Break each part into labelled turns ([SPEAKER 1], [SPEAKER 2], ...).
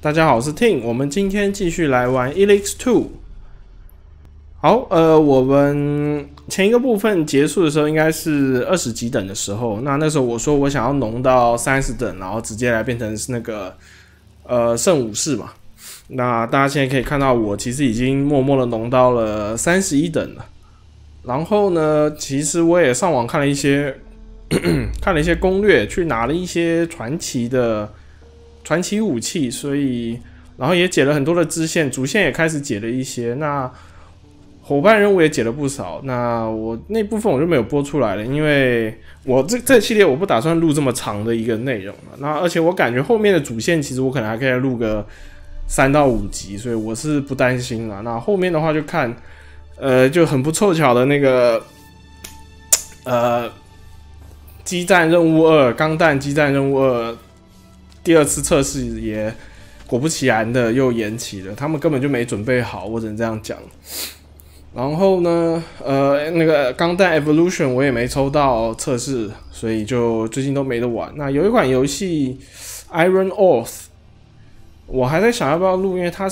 [SPEAKER 1] 大家好，我是 Ting， 我们今天继续来玩 ELEX 2。好，我们前一个部分结束的时候应该是20几等的时候，那时候我说我想要农到30等，然后直接来变成是那个圣武士嘛。那大家现在可以看到我其实已经默默的农到了31等了。然后呢，其实我也上网看了一些攻略，去拿了一些传奇武器，所以然后也解了很多的支线，主线也开始解了一些，那伙伴任务也解了不少。那我那部分我就没有播出来了，因为我这系列我不打算录这么长的一个内容了。那而且我感觉后面的主线其实我可能还可以录个3到5集，所以我是不担心啦。那后面的话就看就很不凑巧的那个激战任务2钢弹激战任务2第2次测试也果不其然的又延期了，他们根本就没准备好，我只能这样讲。然后呢，那个钢弹 Evolution 我也没抽到测试，所以就最近都没得玩。那有一款游戏 Iron Oath， 我还在想要不要录，因为它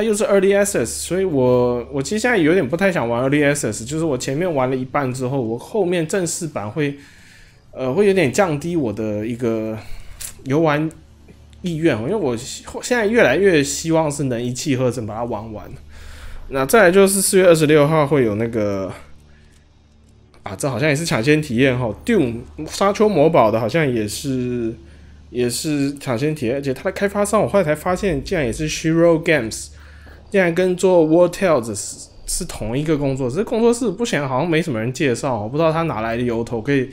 [SPEAKER 1] 又是 Early Access， 所以我其实现在有点不太想玩 Early Access， 就是我前面玩了一半之后，我后面正式版会有点降低我的一个游玩意愿，因为我现在越来越希望是能一气呵成把它玩完。那再来就是4月26号会有那个这好像也是抢先体验齁 ，Doom 沙丘魔堡的好像也是抢先体验，而且它的开发商我后来才发现竟然也是 Shiro Games， 竟然跟做 War Tales 是同一个工作室。这工作室不显然好像没什么人介绍，我不知道他哪来的由头可以。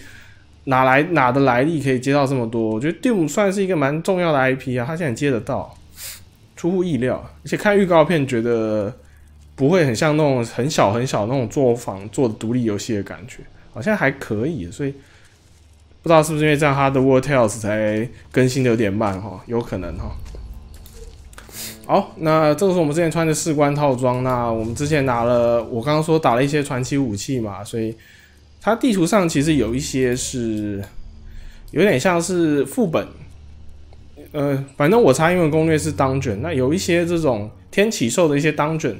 [SPEAKER 1] 哪的来历可以接到这么多？我觉得 Doom 算是一个蛮重要的 IP 啊，他现在接得到，出乎意料。而且看预告片觉得不会很像那种很小那种作坊做的独立游戏的感觉，好像还可以。所以不知道是不是因为这样，他的 War Tales 才更新的有点慢哈，有可能哈。好，那这个是我们之前穿的士官套装。那我们之前我刚刚说打了一些传奇武器嘛，所以。它地图上其实有一些是有点像是副本，反正我查英文攻略是 dungeon， 那有一些这种天启兽的一些 dungeon，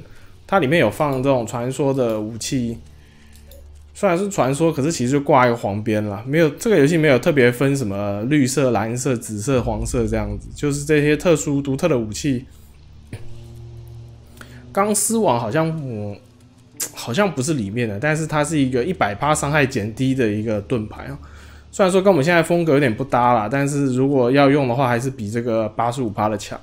[SPEAKER 1] 它里面有放这种传说的武器，虽然是传说，可是其实就挂一个黄边啦，没有这个游戏没有特别分什么绿色、蓝色、紫色、黄色这样子，就是这些特殊独特的武器。钢丝网好像不是里面的，但是它是一个 100% 伤害减低的一个盾牌。虽然说跟我们现在风格有点不搭啦，但是如果要用的话，还是比这个 85% 的强。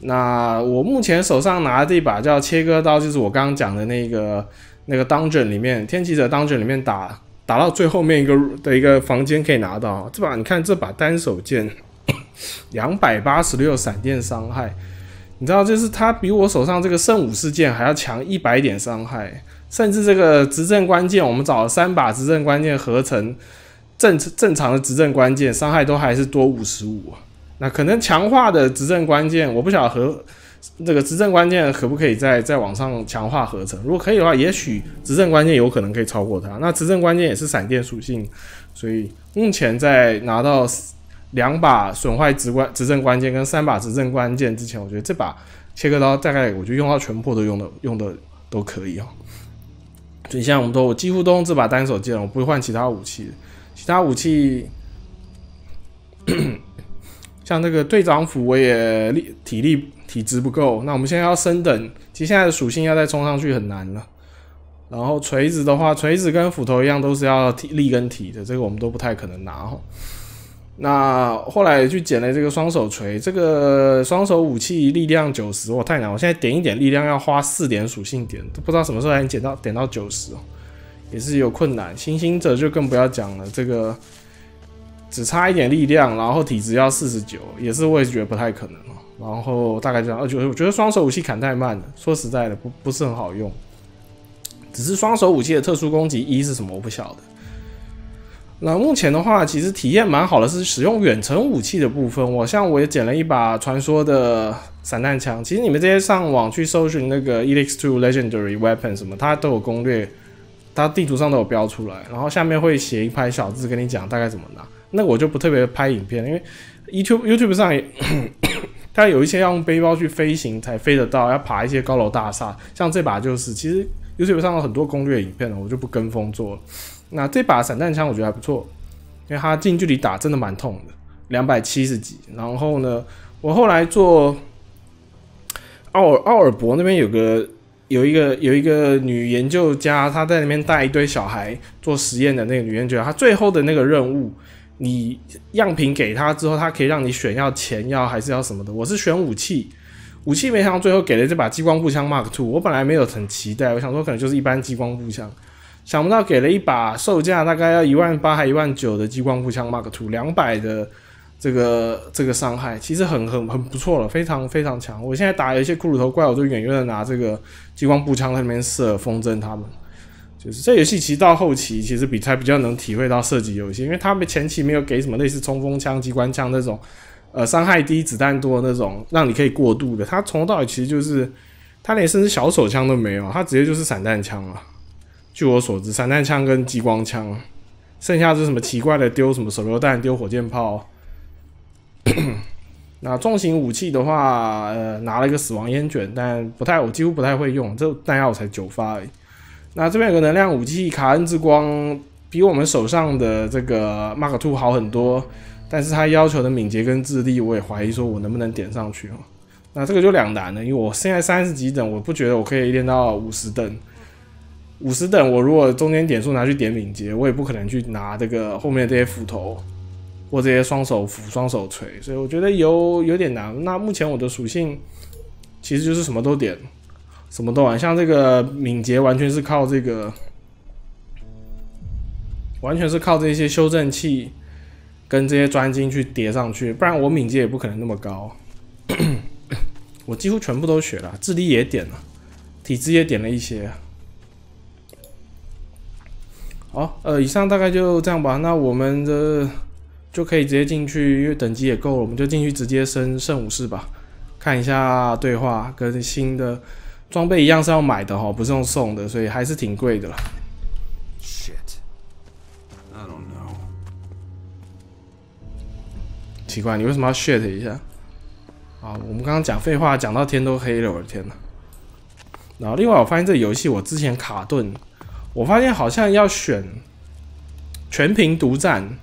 [SPEAKER 1] 那我目前手上拿的这一把叫切割刀，就是我刚刚讲的那个 dungeon 里面，天启者 dungeon 里面打到最后面一个房间可以拿到。这把你看，这把单手剑286闪电伤害。你知道，就是它比我手上这个圣武士剑还要强100点伤害，甚至这个执政关键，我们找了3把执政关键合成正常的执政关键，伤害都还是多55。那可能强化的执政关键，我不晓得这个执政关键可不可以再往上强化合成。如果可以的话，也许执政关键有可能可以超过它。那执政关键也是闪电属性，所以目前在拿到2把损坏执政关键跟3把执政关键之前，我觉得这把切割刀大概我觉得用到全破都用的都可以哦。所以现在我几乎都用这把单手剑了，我不会换其他武器。其他武器像那个队长斧我也体质不够，那我们现在要升等，其实现在的属性要再冲上去很难了。然后锤子的话，锤子跟斧头一样都是要力跟体的，这个我们都不太可能拿哦。那后来去捡了这个双手锤，这个双手武器力量90，我太难，我现在点一点力量要花4点属性点，都不知道什么时候才能点到90哦，也是有困难。行刑者就更不要讲了，这个只差一点力量，然后体质要49，也是我也觉得不太可能哦。然后大概这样，我觉得双手武器砍太慢了，说实在的不是很好用。只是双手武器的特殊攻击1是什么我不晓得。那目前的话，其实体验蛮好的，是使用远程武器的部分。我也捡了一把传说的散弹枪。其实你们这些上网去搜寻那个 ELEX 2 Legendary Weapon 什么，它都有攻略，它地图上都有标出来，然后下面会写一排小字跟你讲大概怎么拿。那我就不特别拍影片，因为 YouTube 上也它有一些要用背包去飞行才飞得到，要爬一些高楼大厦，像这把就是，其实 YouTube 上有很多攻略影片了，我就不跟风做了。那这把散弹枪我觉得还不错，因为它近距离打真的蛮痛的，270几。然后呢，我后来做奥尔伯那边有一个女研究家，她在那边带一堆小孩做实验的那个女研究家，她最后的那个任务，你样品给她之后，她可以让你选要钱要还是要什么的。我是选武器没想到最后给了这把激光步枪 Mark II， 我本来没有很期待，我想说可能就是一般激光步枪，想不到给了一把售价大概要18000还19000的激光步枪 Mark II，200的这个伤害，其实很不错了，非常非常强。我现在打有一些骷髅头怪，我就远远的拿这个激光步枪在那边射风筝他们。就是这游戏其实到后期其实才比较能体会到射击游戏，因为他们前期没有给什么类似冲锋枪、机关枪那种伤害低、子弹多的那种让你可以过渡的。他从头到尾其实就是他连甚至小手枪都没有，他直接就是散弹枪啊。据我所知，散弹枪跟激光枪，剩下就是什么奇怪的丢什么手榴弹、丢火箭炮。那重型武器的话，拿了一个死亡烟卷，但我几乎不太会用，这弹药才9发而已。那这边有个能量武器卡恩之光，比我们手上的这个 Mark II 好很多，但是它要求的敏捷跟智力，我也怀疑说我能不能点上去。那这个就两难了，因为我现在30几等，我不觉得我可以练到50等。50等，我如果中间点数拿去点敏捷，我也不可能去拿这个后面的这些斧头。或这些双手斧、双手锤，所以我觉得有点难。那目前我的属性其实就是什么都点，什么都玩。像这个敏捷完全是靠这些修正器跟这些专精去叠上去，不然我敏捷也不可能那么高。我几乎全部都学了，智力也点了，体质也点了一些。好，以上大概就这样吧。那我们的就可以直接进去，因为等级也够了，我们就进去直接升圣武士吧。看一下对话，跟新的装备一样是要买的不是用送的，所以还是挺贵的啦。
[SPEAKER 2] Shit. I don't know.
[SPEAKER 1] 奇怪，你为什么要 shit 一下？啊，我们刚刚讲废话讲到天都黑了，我的天哪！然后另外我发现这个游戏我之前卡顿，我发现好像要选全屏独占。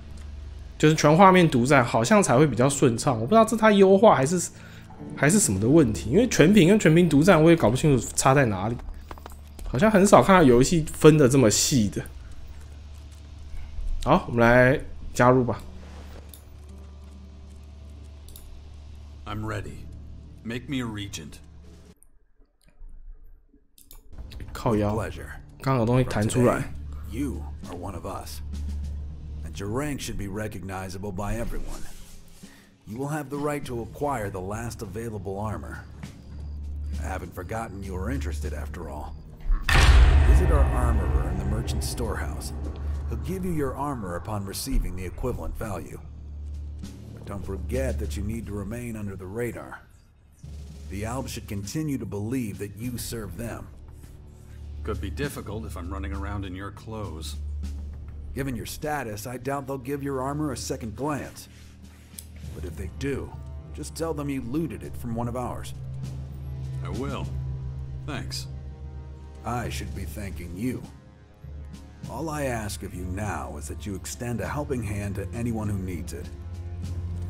[SPEAKER 1] 就是全画面独占，好像才会比较顺畅。我不知道这它优化还是什么的问题，因为全屏跟全屏独占我也搞不清楚差在哪里。好像很少看到游戏分的这么细的。好，我们来加入吧。
[SPEAKER 2] I'm ready. Make me a regent.
[SPEAKER 1] 靠腰，刚刚有东西弹出来。
[SPEAKER 3] You are one of us. Your rank should be recognizable by everyone. You will have the right to acquire the last available armor. I haven't forgotten you are interested after all. Visit our armorer in the merchant storehouse. He'll give you your armor upon receiving the equivalent value. But don't forget that you need to remain under the radar. The Albs should continue to believe that you serve them.
[SPEAKER 2] Could be difficult if I'm running around in your clothes.
[SPEAKER 3] Given your status, I doubt they'll give your armor a second glance. But if they do, just tell them you looted it from one of ours.
[SPEAKER 2] I will. Thanks.
[SPEAKER 3] I should be thanking you. All I ask of you now is that you extend a helping hand to anyone who needs it.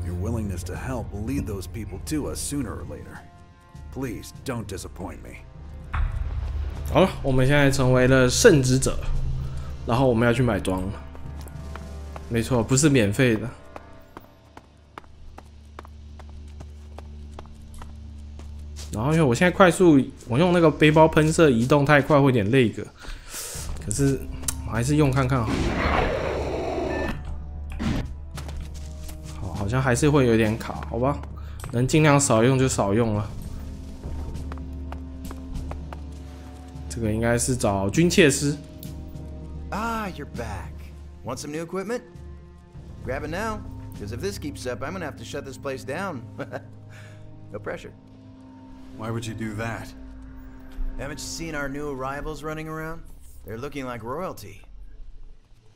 [SPEAKER 3] Your willingness to help will lead those people to us sooner or later. Please don't disappoint me.
[SPEAKER 1] 好了，我们现在成为了圣职者。然后我们要去买装了，没错，不是免费的。然后因为我现在快速，我用那个背包喷射移动太快会有点累个，可是我还是用看看好。好像还是会有点卡，好吧，能尽量少用就少用了。这个应该是找军械师。
[SPEAKER 4] Ah, you're back. Want some new equipment? Grab it now, because if this keeps up, I'm gonna have to shut this place down. No pressure.
[SPEAKER 2] Why would you do that?
[SPEAKER 4] Haven't you seen our new arrivals running around? They're looking like royalty.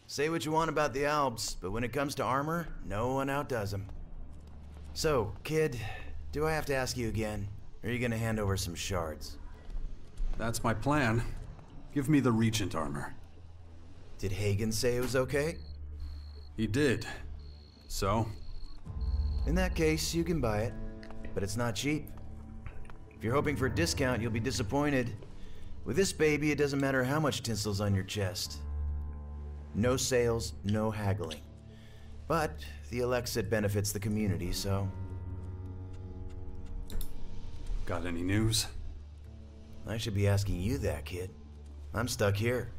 [SPEAKER 4] Say what you want about the Albs, but when it comes to armor, no one outdoes them. So, kid, Do I have to ask you again? Or are you gonna hand over some shards?
[SPEAKER 2] That's my plan. Give me the Regent armor.
[SPEAKER 4] Did Hagen say it was okay?
[SPEAKER 2] He did. So?
[SPEAKER 4] In that case, you can buy it. But it's not cheap. If you're hoping for a discount, you'll be disappointed. With this baby, it doesn't matter how much tinsel's on your chest. No sales, no haggling. But the ELEX benefits the community, so...
[SPEAKER 2] Got any news?
[SPEAKER 4] I should be asking you that, kid. I'm stuck here.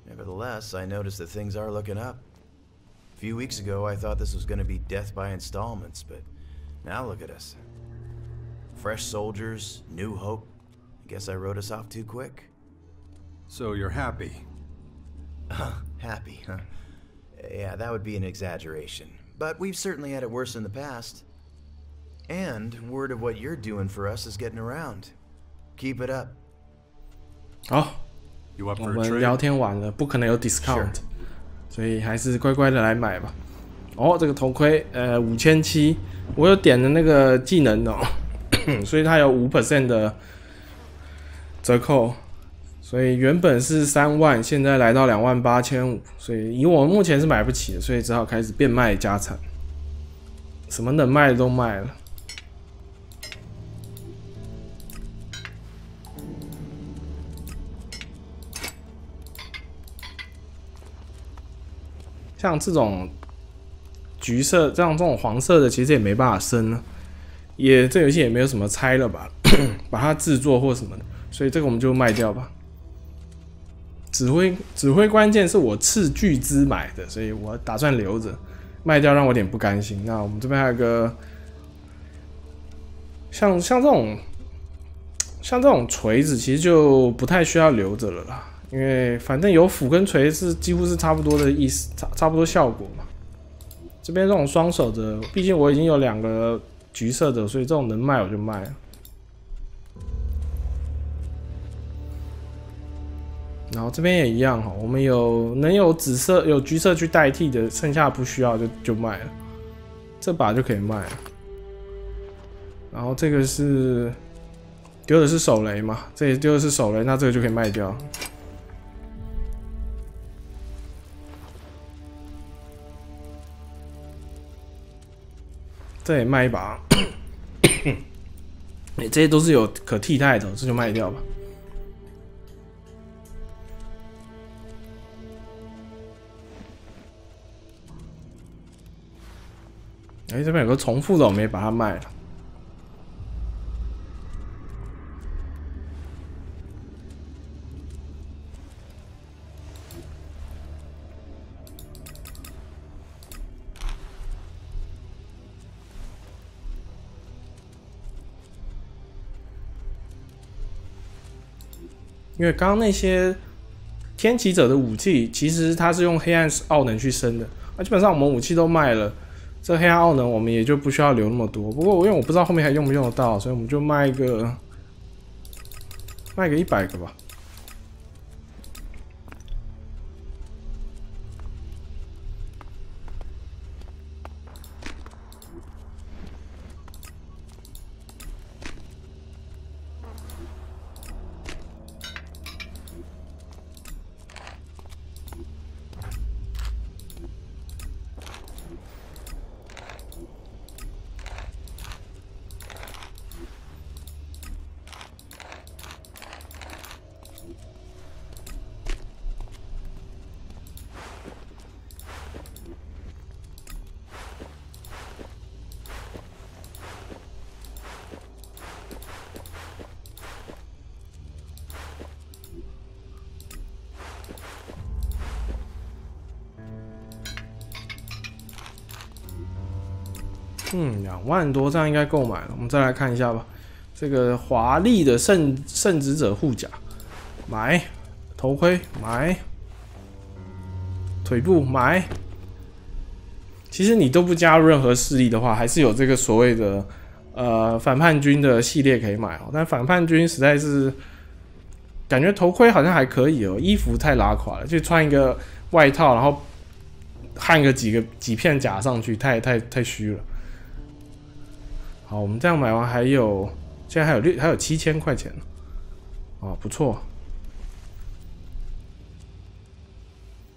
[SPEAKER 4] Nevertheless, I noticed that things are looking up. A few weeks ago, I thought this was going to be death by installments, but now look at us. Fresh soldiers, new hope. I guess I wrote us off too quick.
[SPEAKER 2] So you're happy?
[SPEAKER 4] Happy, huh? Yeah, that would be an exaggeration. But we've certainly had it worse in the past. And word of what you're doing for us is getting around. Keep it up.
[SPEAKER 1] 好，
[SPEAKER 2] You up
[SPEAKER 1] 我
[SPEAKER 2] for a
[SPEAKER 1] 们
[SPEAKER 2] trade?
[SPEAKER 1] 聊天完了，不可能有 discount，
[SPEAKER 4] Sure.
[SPEAKER 1] 所以还是乖乖的来买吧。哦，这个头盔，5700，我有点的那个技能哦，所以它有5% 的折扣，所以原本是3万，现在来到28500，所以以我目前是买不起的，所以只好开始变卖家产，什么能卖的都卖了。像这种橘色，这种黄色的，其实也没办法升了，这游戏也没有什么拆了吧，把它制作或什么的，所以这个我们就卖掉吧。指挥关键是我斥巨资买的，所以我打算留着，卖掉让我有点不甘心。那我们这边还有个像这种锤子，其实就不太需要留着了啦。因为反正有斧跟锤是几乎是差不多的意思，差不多效果嘛。这边这种双手的，毕竟我已经有2个橘色的，所以这种能卖我就卖了。然后这边也一样哈，我们能有紫色、有橘色去代替的，剩下不需要就卖了。这把就可以卖了。然后这个是丢的是手雷嘛，这也丢的是手雷，那这个就可以卖掉。这也卖一把，这些都是有可替代的，这就卖掉吧。这边有个重复的，我没把它卖了。因为刚刚那些天启者的武器，其实它是用黑暗奥能去升的，基本上我们武器都卖了，这黑暗奥能我们也就不需要留那么多。不过因为我不知道后面还用不用得到，所以我们就卖个100个吧。2万多，这样应该够买了。我们再来看一下吧。这个华丽的圣职者护甲，买；头盔买；腿部买。其实你都不加入任何势力的话，还是有这个所谓的反叛军的系列可以买哦。但反叛军实在是感觉头盔好像还可以哦，衣服太拉垮了，就穿一个外套，然后焊个几片甲上去，太虚了。好，我们这样买完还有，现在还有7000块钱，哦，不错。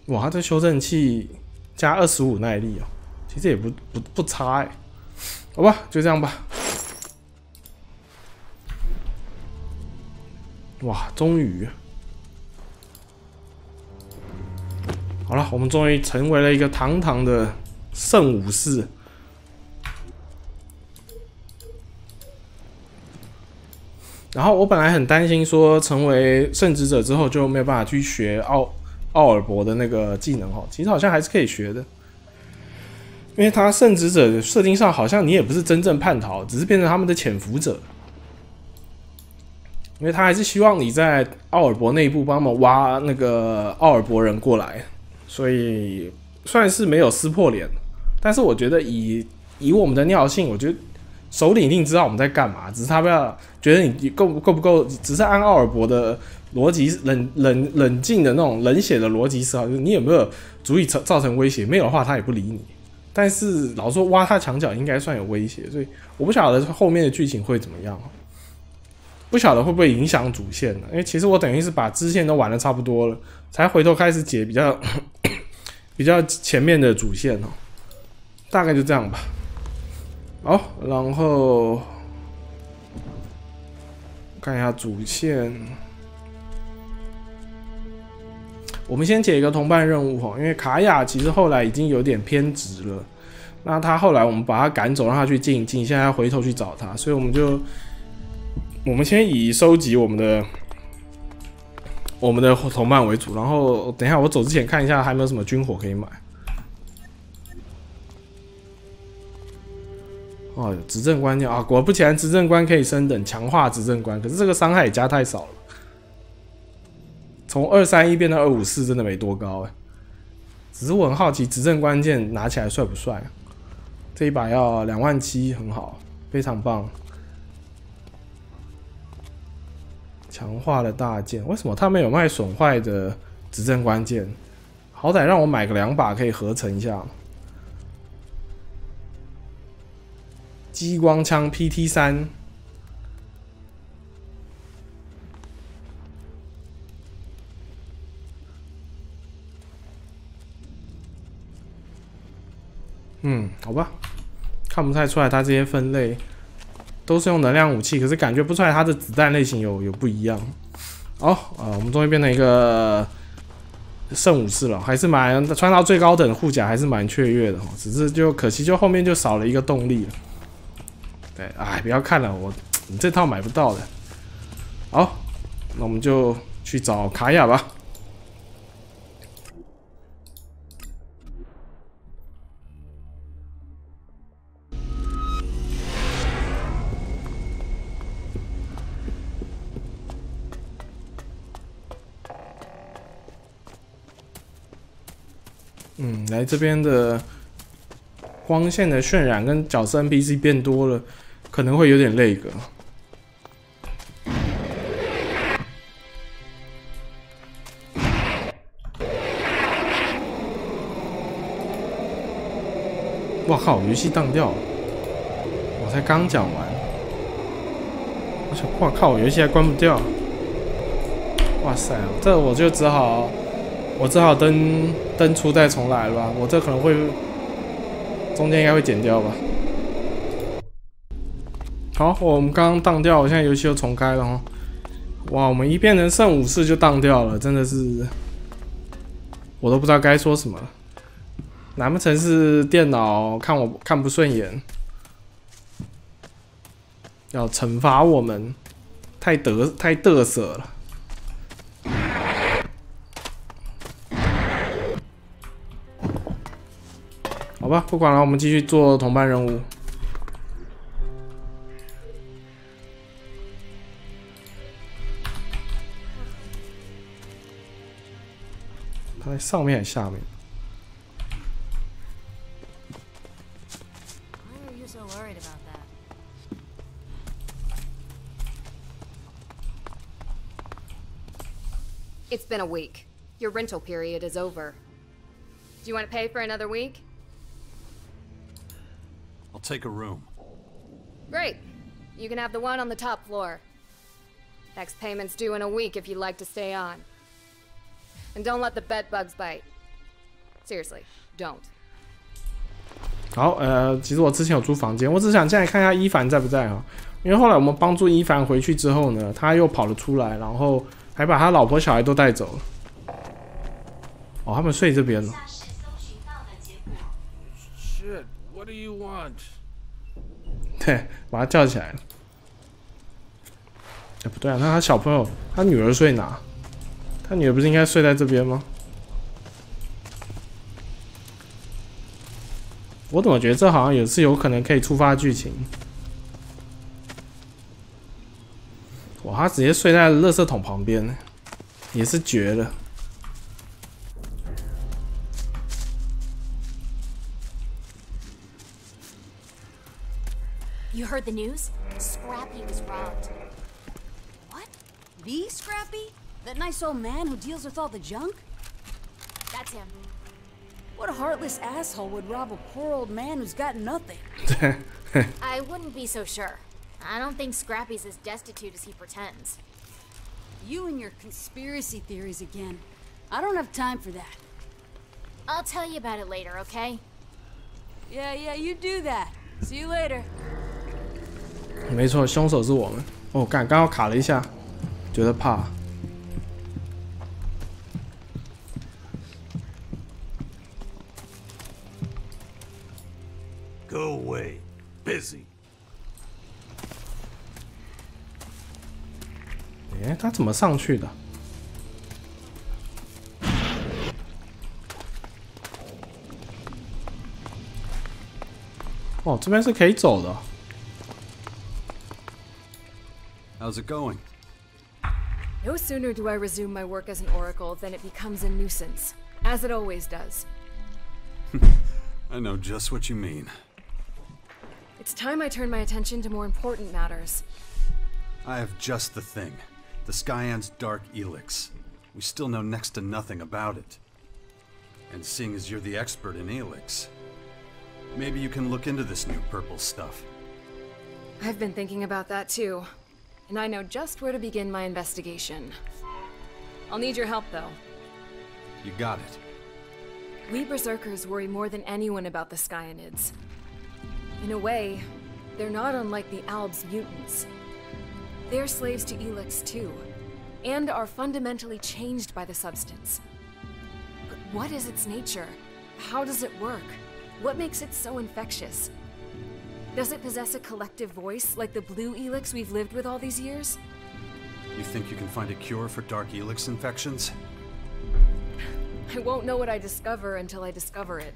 [SPEAKER 1] 哇，它这修正器加25耐力哦，其实也不差哎。好吧，就这样吧。哇，终于，好了，我们终于成为了一个堂堂的圣武士。然后我本来很担心说，成为圣职者之后就没有办法去学奥尔博的那个技能哦，其实好像还是可以学的，因为他圣职者的设定上好像你也不是真正叛逃，只是变成他们的潜伏者，因为他还是希望你在奥尔博内部帮他们挖那个奥尔博人过来，所以算是没有撕破脸，但是我觉得以我们的尿性，我觉得首领一定知道我们在干嘛，只是他不要觉得你够不够，只是按奥尔博的逻辑冷静的那种冷血的逻辑思考，就是你有没有足以造成威胁？没有的话，他也不理你。但是老说挖他墙角应该算有威胁，所以我不晓得后面的剧情会怎么样，不晓得会不会影响主线呢？因为其实我等于是把支线都玩的差不多了，才回头开始解比较前面的主线哦，大概就这样吧。好，然后看一下主线。我们先解一个同伴任务哈，因为卡雅其实后来已经有点偏执了，那他后来我们把他赶走，让他去静静，现在要回头去找他，所以我们先以收集我们的同伴为主，然后等一下我走之前看一下还有没有什么军火可以买。哦，有执政官啊，果不其然，执政官可以升等，强化执政官，可是这个伤害也加太少了。从231变到254，真的没多高哎。只是我很好奇，执政关键拿起来帅不帅啊？这一把要27000，很好，非常棒。强化了大件，为什么他们有卖损坏的执政关键？好歹让我买个2把可以合成一下。激光枪 PT3。好吧，看不太出来它这些分类都是用能量武器，可是感觉不出来它的子弹类型有不一样。好，我们终于变成一个圣武士了，还是穿到最高等的护甲还是蛮雀跃的，只是就可惜就后面就少了一个动力了。对，哎，不要看了，你这套买不到的。好，那我们就去找卡雅吧。来这边的光线的渲染跟角色 NPC 变多了，可能会有点累个。哇靠！游戏当掉了，我才刚讲完，哇靠！游戏还关不掉，哇塞！这我就只好登出再重来了吧，我这可能会中间应该会剪掉吧。好，我们刚刚当掉，我现在游戏又重开了哦。哇，我们一变成圣武士就当掉了，真的是我都不知道该说什么了。难不成是电脑看不顺眼，要惩罚我们？太嘚瑟了。好吧，不管了，我们继续做同伴任务。它在上面还是下面？
[SPEAKER 5] It's been a week. Your rental period is over. Do you want to pay for another week?
[SPEAKER 2] I'll take a room.
[SPEAKER 5] Great. You can have the one on the top floor. Next payment's due in a week if you'd like to stay on. And don't let the bed bugs bite. Seriously, don't.
[SPEAKER 1] 好，其实我之前有租房间，我只想进来看一下伊凡在不在啊。因为后来我们帮助伊凡回去之后呢，他又跑了出来，然后还把他老婆小孩都带走了。哦，他们睡这边了。
[SPEAKER 6] Shit, what do you want?
[SPEAKER 1] 对，把他叫起来了。哎，不对啊，那他小朋友，他女儿睡哪？他女儿不是应该睡在这边吗？我怎么觉得这好像也是有可能可以触发剧情？哇，他直接睡在垃圾桶旁边，也是绝了。
[SPEAKER 7] You heard the news? Scrappy was robbed. What? The Scrappy? That nice old man who deals with all the junk? That's him. What a heartless asshole would rob a poor old man who's got nothing?
[SPEAKER 8] I wouldn't be so sure. I don't think Scrappy's as destitute as he pretends.
[SPEAKER 7] You and your conspiracy theories again. I don't have time for that.
[SPEAKER 8] I'll tell you about it later, okay?
[SPEAKER 7] Yeah, you do that. See you later.
[SPEAKER 1] 没错，凶手是我们。哦，刚好卡了一下，觉得怕。
[SPEAKER 3] Go away. Busy.
[SPEAKER 1] 哎，他怎么上去的？哦，这边是可以走的。
[SPEAKER 2] How's it going?
[SPEAKER 5] No sooner do I resume my work as an oracle than it becomes a nuisance, as it always does.
[SPEAKER 2] I know just what you mean.
[SPEAKER 5] It's time I turn my attention to more important matters.
[SPEAKER 2] I have just the thing. The Skyan's dark ELEX. We still know next to nothing about it. And seeing as you're the expert in ELEX, maybe you can look into this new purple stuff.
[SPEAKER 5] I've been thinking about that too, and I know just where to begin my investigation. I'll need your help though.
[SPEAKER 2] You got it.
[SPEAKER 5] We Berserkers worry more than anyone about the Skyanids. In a way, they're not unlike the Albs mutants. They're slaves to ELEX too, and are fundamentally changed by the substance. But what is its nature? How does it work? What makes it so infectious? Does it possess a collective voice like the blue ELEX we've lived with all these years?
[SPEAKER 2] You think you can find a cure for dark ELEX infections?
[SPEAKER 5] I won't know what I discover until I discover it.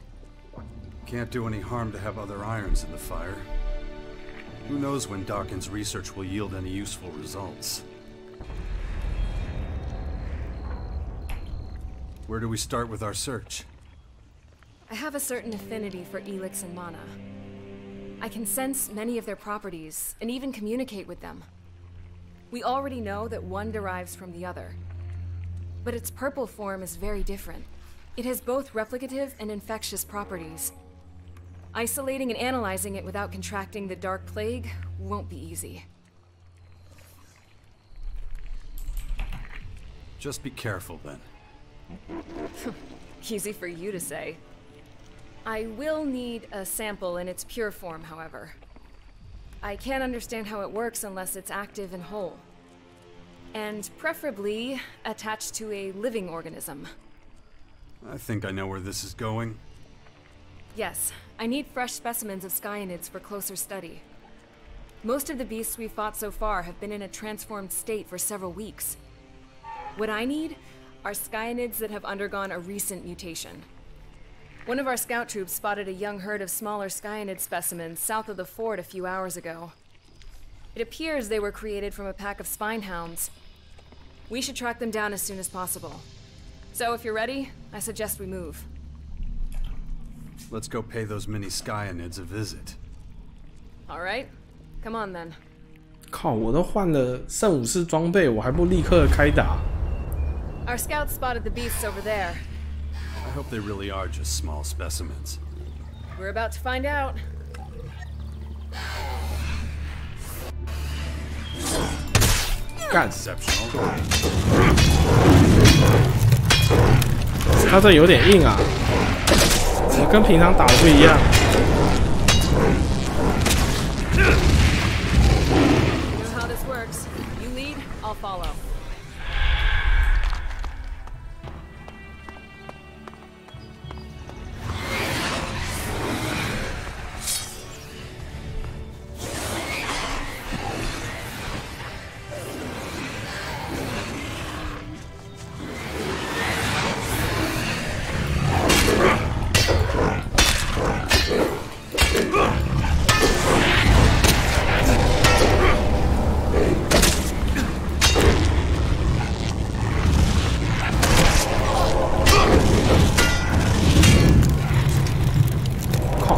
[SPEAKER 2] Can't do any harm to have other irons in the fire. Who knows when Dawkins' research will yield any useful results? Where do we start with our search?
[SPEAKER 5] I have a certain affinity for ELEX and mana. I can sense many of their properties, and even communicate with them. We already know that one derives from the other. But its purple form is very different. It has both replicative and infectious properties. Isolating and analyzing it without contracting the Dark Plague won't be easy.
[SPEAKER 2] Just be careful then.
[SPEAKER 5] Easy for you to say. I will need a sample in its pure form, however. I can't understand how it works unless it's active and whole. And preferably attached to a living organism.
[SPEAKER 2] I think I know where this is going.
[SPEAKER 5] Yes, I need fresh specimens of Skyanids for closer study. Most of the beasts we've fought so far have been in a transformed state for several weeks. What I need are Skyanids that have undergone a recent mutation. One of our scout troops spotted a young herd of smaller Skyanid specimens south of the fort a few hours ago. It appears they were created from a pack of spinehounds. We should track them down as soon as possible. So if you're ready, I suggest we move.
[SPEAKER 2] Let's go pay those mini Skyanids a visit.
[SPEAKER 5] All right, come on then.
[SPEAKER 1] 靠！我都换了圣武士装备，我还不立刻开打。
[SPEAKER 5] Our scouts spotted the beasts over there.
[SPEAKER 2] I hope they really are just small specimens.
[SPEAKER 5] We're about to find out.
[SPEAKER 1] 干！他这有点硬啊，怎么跟平常打的不一样？
[SPEAKER 5] Follow.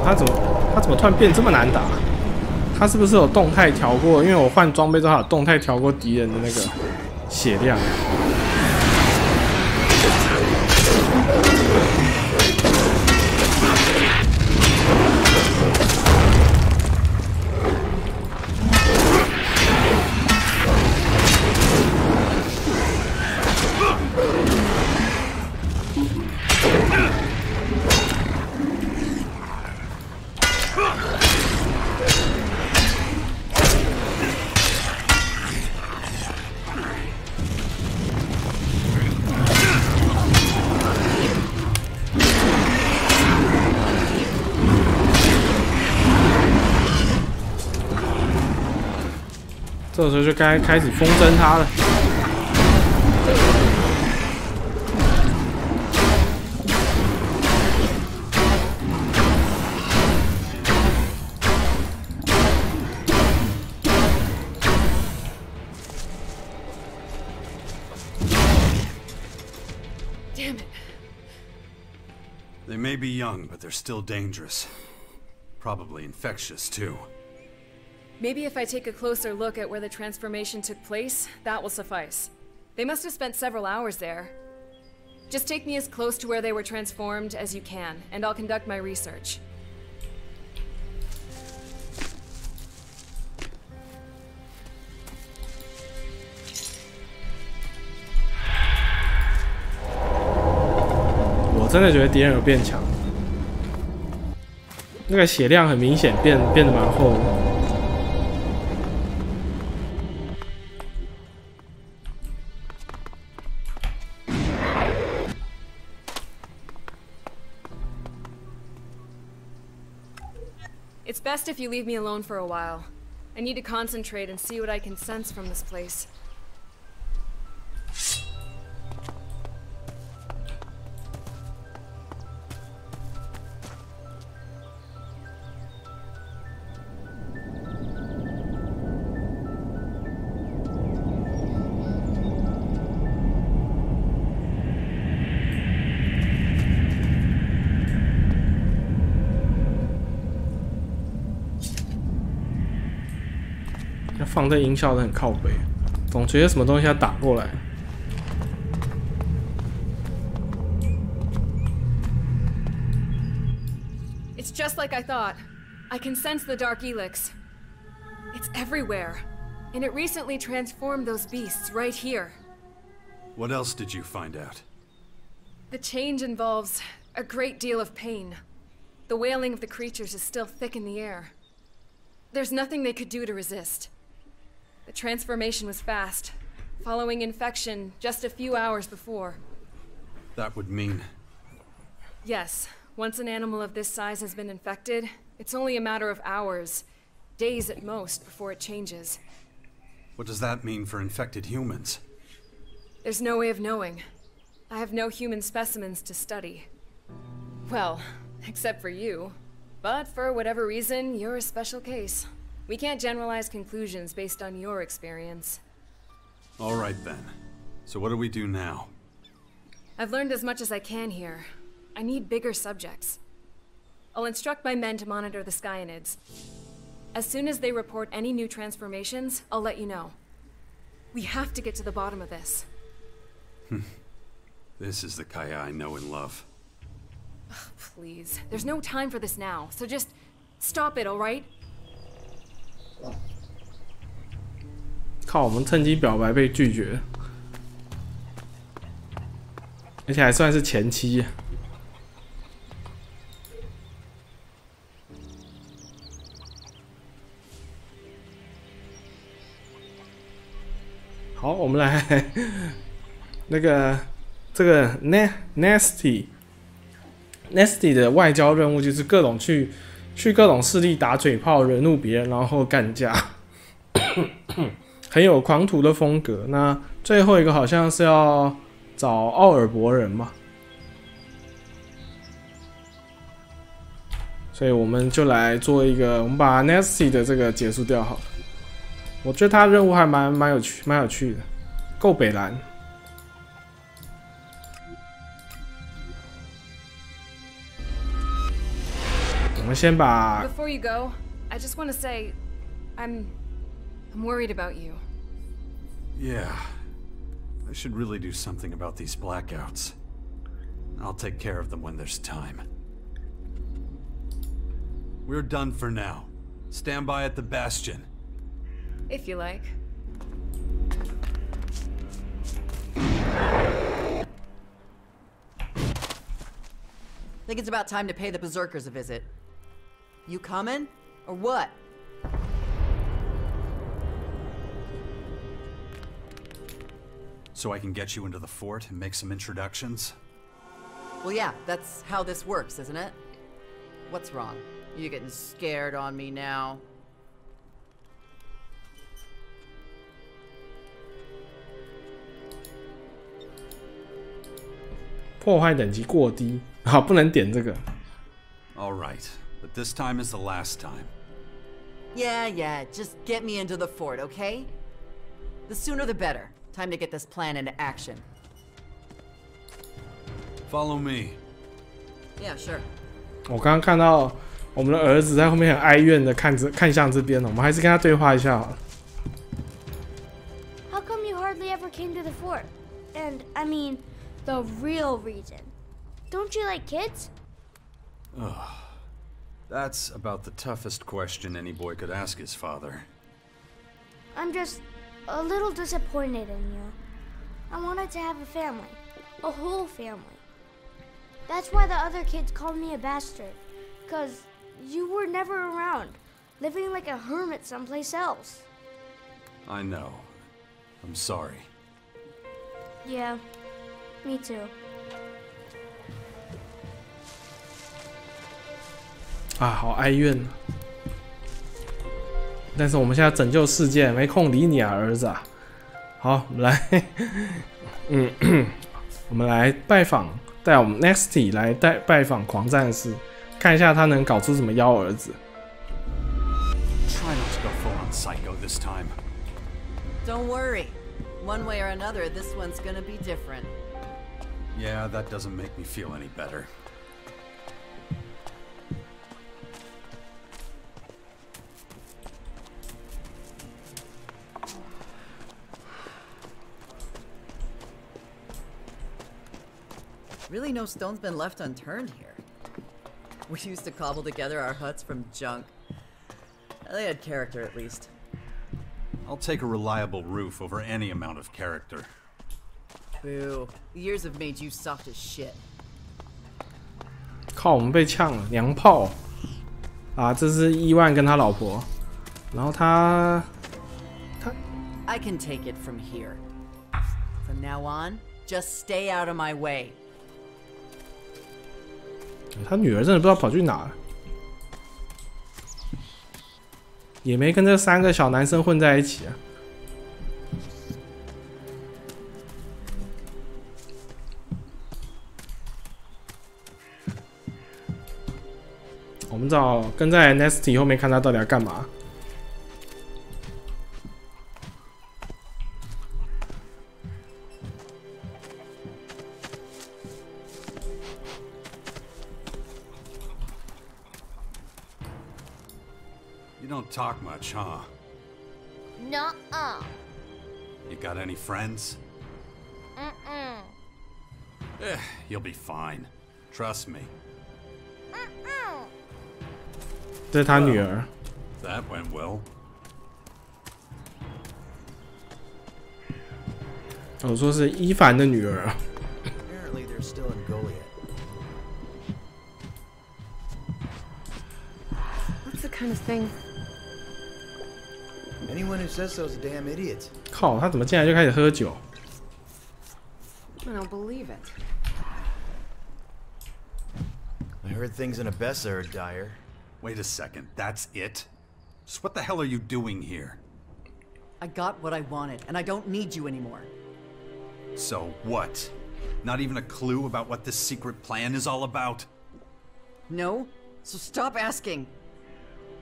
[SPEAKER 5] 他怎么突然变这么难打？他是不是有动态调过？因为我换装备之后，他有动态调过敌人的那个血量。这时候就该开始风筝他了。Damn it.
[SPEAKER 2] They may be young, but they're still dangerous. Probably infectious, too.
[SPEAKER 5] Maybe if I take a closer look at where the transformation took place, that will suffice. They must have spent several hours there. Just take me as close to where they were transformed as you can, and I'll conduct my research.
[SPEAKER 1] 我真的觉得敌人有变强，那个血量很明显变得蛮厚的。
[SPEAKER 5] It's best if you leave me alone for a while. I need to concentrate and see what I can sense from this place.
[SPEAKER 1] 要放这音效的很靠北，总觉得什么东西要打过来。
[SPEAKER 5] It's just like I thought. I can sense the dark ELEX. It's everywhere, and it recently transformed those beasts right here.
[SPEAKER 2] What else did you find out?
[SPEAKER 5] The change involves a great deal of pain. The wailing of the creatures is still thick in the air. There's nothing they could do to resist. The transformation was fast, following infection just a few hours before.
[SPEAKER 2] That would mean...
[SPEAKER 5] Yes, once an animal of this size has been infected, it's only a matter of hours, days at most, before it changes.
[SPEAKER 2] What does that mean for infected humans?
[SPEAKER 5] There's no way of knowing. I have no human specimens to study. Well, except for you. But for whatever reason, you're a special case. We can't generalize conclusions based on your experience.
[SPEAKER 2] All right then. So what do we do now?
[SPEAKER 5] I've learned as much as I can here. I need bigger subjects. I'll instruct my men to monitor the Skyanids. As soon as they report any new transformations, I'll let you know. We have to get to the bottom of this.
[SPEAKER 2] This is the Kaya I know and love.
[SPEAKER 5] Ugh, please. There's no time for this now, so just stop it, all right?
[SPEAKER 1] 靠，我们趁机表白被拒绝，而且还算是前妻。好，我们来这个 nasty 的外交任务就是各种去各种势力打嘴炮，惹怒别人，然后干架，很有狂徒的风格。那最后一个好像是要找奥尔伯人嘛，所以我们就来做一个，我们把 nasty 的这个结束掉好了。我觉得他任务还蛮有趣的，够北蓝。我们先把。
[SPEAKER 5] Before you go, I just want to say, I'm worried about you.
[SPEAKER 2] Yeah, I should really do something about these blackouts. I'll take care of them when there's time. We're done for now. Stand by at the bastion.
[SPEAKER 5] If you like.
[SPEAKER 9] Think it's about time to pay the berserkers a visit. You coming? Or what?
[SPEAKER 2] So I can get you into the fort and make some introductions?
[SPEAKER 9] Well, yeah, that's how this works, isn't it? What's wrong? You getting scared on me now?
[SPEAKER 1] 破坏等级过低，好，不能点这个。
[SPEAKER 2] All right, but this time is the last time.
[SPEAKER 9] Yeah, just get me into the fort, okay? The sooner the better. Time to get this plan into action.
[SPEAKER 2] Follow me.
[SPEAKER 9] Yeah, sure.
[SPEAKER 1] 我刚刚看到我们的儿子在后面很哀怨的看向这边了，我们还是跟他对话一下好了。
[SPEAKER 10] How come you hardly ever came to the fort? And, I mean, the real reason. Don't you like kids?
[SPEAKER 2] That's about the toughest question any boy could ask his father.
[SPEAKER 10] I'm just a little disappointed in you. I wanted to have a family. A whole family. That's why the other kids called me a bastard. 'Cause you were never around, living like a hermit someplace else.
[SPEAKER 2] I know. I'm sorry.
[SPEAKER 10] Yeah, me too.
[SPEAKER 1] 啊，好哀怨。但是我们现在拯救世界，没空理你啊，儿子啊。好，我们来，我们来拜访，带我们 Nasty 来拜访狂战士，看一下他能搞出什么妖儿子。
[SPEAKER 2] Try not to go full on psycho this time.
[SPEAKER 9] Don't worry. One way or another, this one's gonna be different.
[SPEAKER 2] Yeah, that doesn't make me feel any better.
[SPEAKER 9] Really, no stone's been left unturned here. We used to cobble together our huts from junk. They had character, at least.
[SPEAKER 2] I'll take a reliable roof over any amount of character.
[SPEAKER 9] Boo. The years have made you soft as shit.
[SPEAKER 1] 靠，我们被呛了，娘炮！啊，这是伊万跟他老婆，然后他
[SPEAKER 9] I can take it from here. From now on, just stay out of my way.
[SPEAKER 1] 他女儿真的不知道跑去哪了，也没跟这3个小男生混在一起啊。我们找跟在 Nasty 后面看他到底要干嘛。
[SPEAKER 2] You don't talk much, huh?
[SPEAKER 10] Nuh-uh.
[SPEAKER 2] You got any friends? You'll be fine. Trust me.
[SPEAKER 1] 这是他女儿。
[SPEAKER 2] That went well.
[SPEAKER 1] 我说是伊凡的女儿。
[SPEAKER 4] Apparently they're still in Goliath.
[SPEAKER 5] What's the kind of thing?
[SPEAKER 4] Anyone who says so is a damn idiot.
[SPEAKER 1] 靠，他怎么进来就开始喝酒？
[SPEAKER 5] I don't believe it.
[SPEAKER 4] I heard things in Abessa are dire.
[SPEAKER 2] Wait a second, that's it? So what the hell are you doing here?
[SPEAKER 9] I got what I wanted, and I don't need you anymore.
[SPEAKER 2] So what? Not even a clue about what this secret plan is all about?
[SPEAKER 9] No? So stop asking.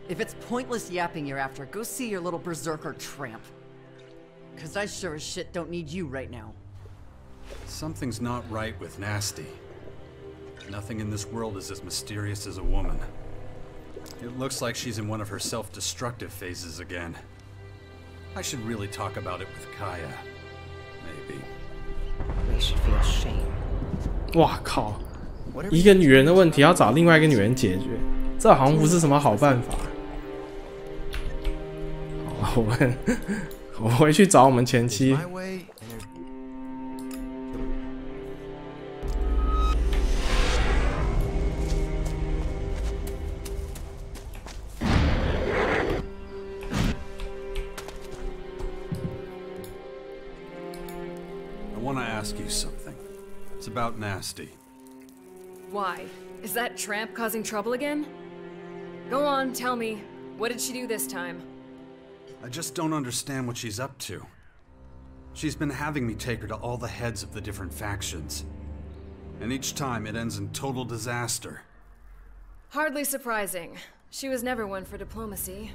[SPEAKER 9] If it's pointless yapping you're after, go see your little berserker tramp. 'Cause I sure as shit don't need you right now.
[SPEAKER 2] Something's not right with Nasty. Nothing in this world is as mysterious as a woman. It looks like she's in one of her self-destructive phases again. I should really talk about it with Kaya. Maybe.
[SPEAKER 5] They should feel shame.
[SPEAKER 1] 哇靠！一个女人的问题要找另外一个女人解决，这好像不是什么好办法。好，我回去找我们前妻。
[SPEAKER 2] I want to ask you something. It's about Nasty.
[SPEAKER 5] Why? Is that tramp causing trouble again? Go on, tell me. What did she do this time?
[SPEAKER 2] I just don't understand what she's up to. She's been having me take her to all the heads of the different factions. And each time it ends in total disaster.
[SPEAKER 5] Hardly surprising. She was never one for diplomacy.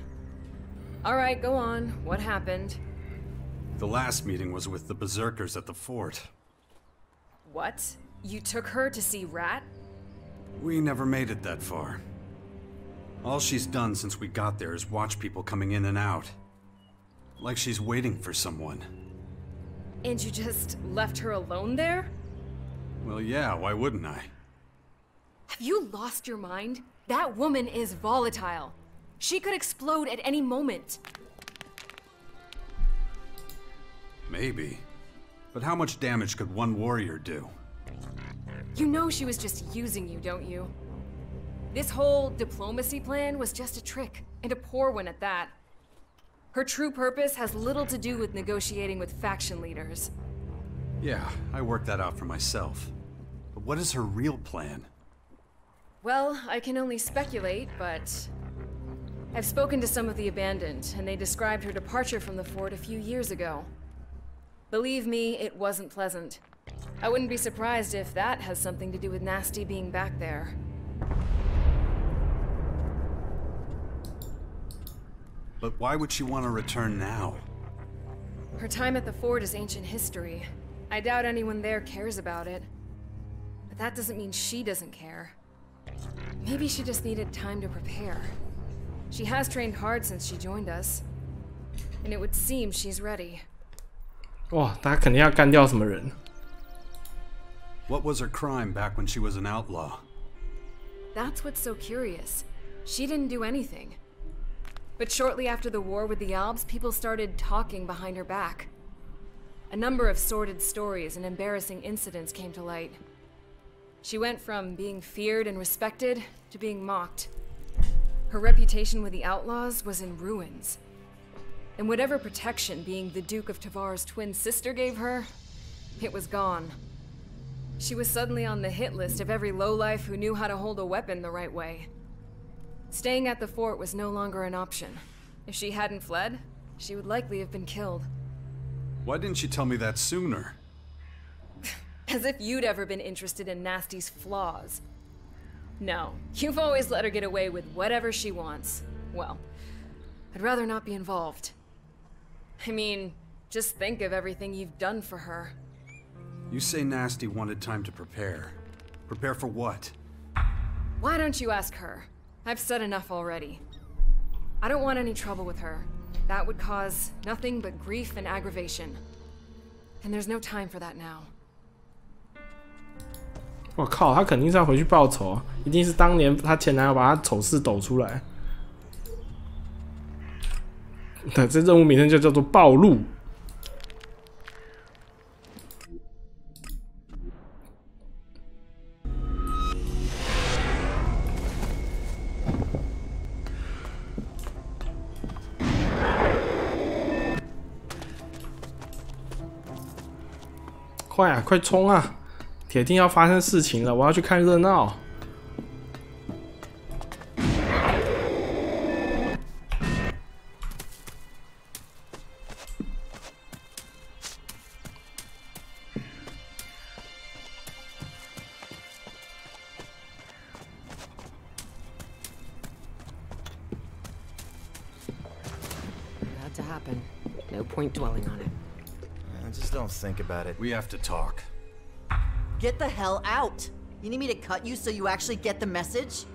[SPEAKER 5] Alright, go on. What happened?
[SPEAKER 2] The last meeting was with the berserkers at the fort.
[SPEAKER 5] What? You took her to see Rat?
[SPEAKER 2] We never made it that far. All she's done since we got there is watch people coming in and out. Like she's waiting for someone.
[SPEAKER 5] And you just left her alone there?
[SPEAKER 2] Well, yeah, why wouldn't I?
[SPEAKER 5] Have you lost your mind? That woman is volatile. She could explode at any moment.
[SPEAKER 2] Maybe. But how much damage could one warrior do?
[SPEAKER 5] You know she was just using you, don't you? This whole diplomacy plan was just a trick, and a poor one at that. Her true purpose has little to do with negotiating with faction leaders.
[SPEAKER 2] Yeah, I worked that out for myself. But what is her real plan?
[SPEAKER 5] Well, I can only speculate, but I've spoken to some of the Abandoned, and they described her departure from the fort a few years ago. Believe me, it wasn't pleasant. I wouldn't be surprised if that has something to do with Nasty being back there.
[SPEAKER 2] But why would she want to return now?
[SPEAKER 5] Her time at the fort is ancient history. I doubt anyone there cares about it. But that doesn't mean she doesn't care. Maybe she just needed time to prepare. She has trained hard since she joined us. And it would seem she's ready.
[SPEAKER 1] 哇，他肯定要干掉什么人。
[SPEAKER 2] What was her crime back when she was an outlaw?
[SPEAKER 5] That's what's so curious. She didn't do anything. But shortly after the war with the Albs, people started talking behind her back. A number of sordid stories and embarrassing incidents came to light. She went from being feared and respected to being mocked. Her reputation with the outlaws was in ruins. And whatever protection being the Duke of Tavar's twin sister gave her, it was gone. She was suddenly on the hit list of every lowlife who knew how to hold a weapon the right way. Staying at the fort was no longer an option. If she hadn't fled, she would likely have been killed.
[SPEAKER 2] Why didn't you tell me that sooner?
[SPEAKER 5] As if you'd ever been interested in Nasty's flaws. No, you've always let her get away with whatever she wants. Well, I'd rather not be involved. I mean, just think of everything you've done for her.
[SPEAKER 2] You say Nasty wanted time to prepare. Prepare for what?
[SPEAKER 5] Why don't you ask her? I've said enough already. I don't want any trouble with her. That would cause nothing but grief and aggravation. And there's no time for that now.
[SPEAKER 1] 我靠，他肯定是要回去报仇啊！一定是当年他前男友把他丑事抖出来。对，这任务名称就叫做暴露。快啊，快冲啊！铁定要发生事情了，我要去看热闹。
[SPEAKER 11] To happen. No point dwelling on it.
[SPEAKER 4] Just don't think about it.
[SPEAKER 2] We have to talk.
[SPEAKER 9] Get the hell out! You need me to cut you so you actually get the message?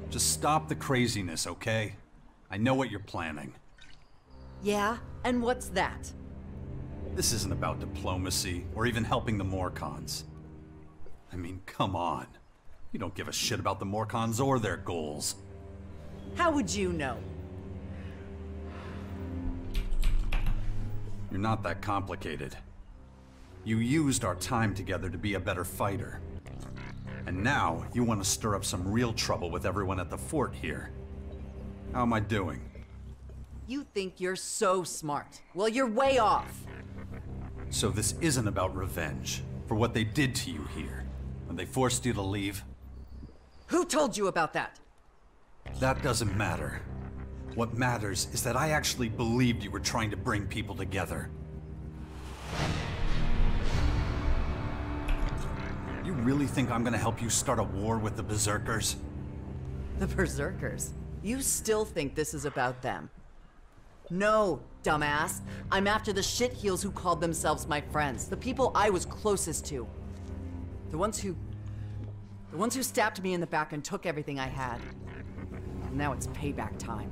[SPEAKER 2] Just stop the craziness, okay? I know what you're planning.
[SPEAKER 9] Yeah? And what's that?
[SPEAKER 2] This isn't about diplomacy or even helping the Morcons. I mean, come on. You don't give a shit about the Morcons or their goals.
[SPEAKER 9] How would you know?
[SPEAKER 2] You're not that complicated. You used our time together to be a better fighter. And now, you want to stir up some real trouble with everyone at the fort here. How am I doing?
[SPEAKER 9] You think you're so smart. Well, you're way off.
[SPEAKER 2] So this isn't about revenge for what they did to you here, when they forced you to leave?
[SPEAKER 9] Who told you about that?
[SPEAKER 2] That doesn't matter. What matters is that I actually believed you were trying to bring people together. You really think I'm gonna help you start a war with the Berserkers?
[SPEAKER 9] The Berserkers? You still think this is about them? No, dumbass. I'm after the shitheels who called themselves my friends. The people I was closest to. The ones who stabbed me in the back and took everything I had. Now it's payback time.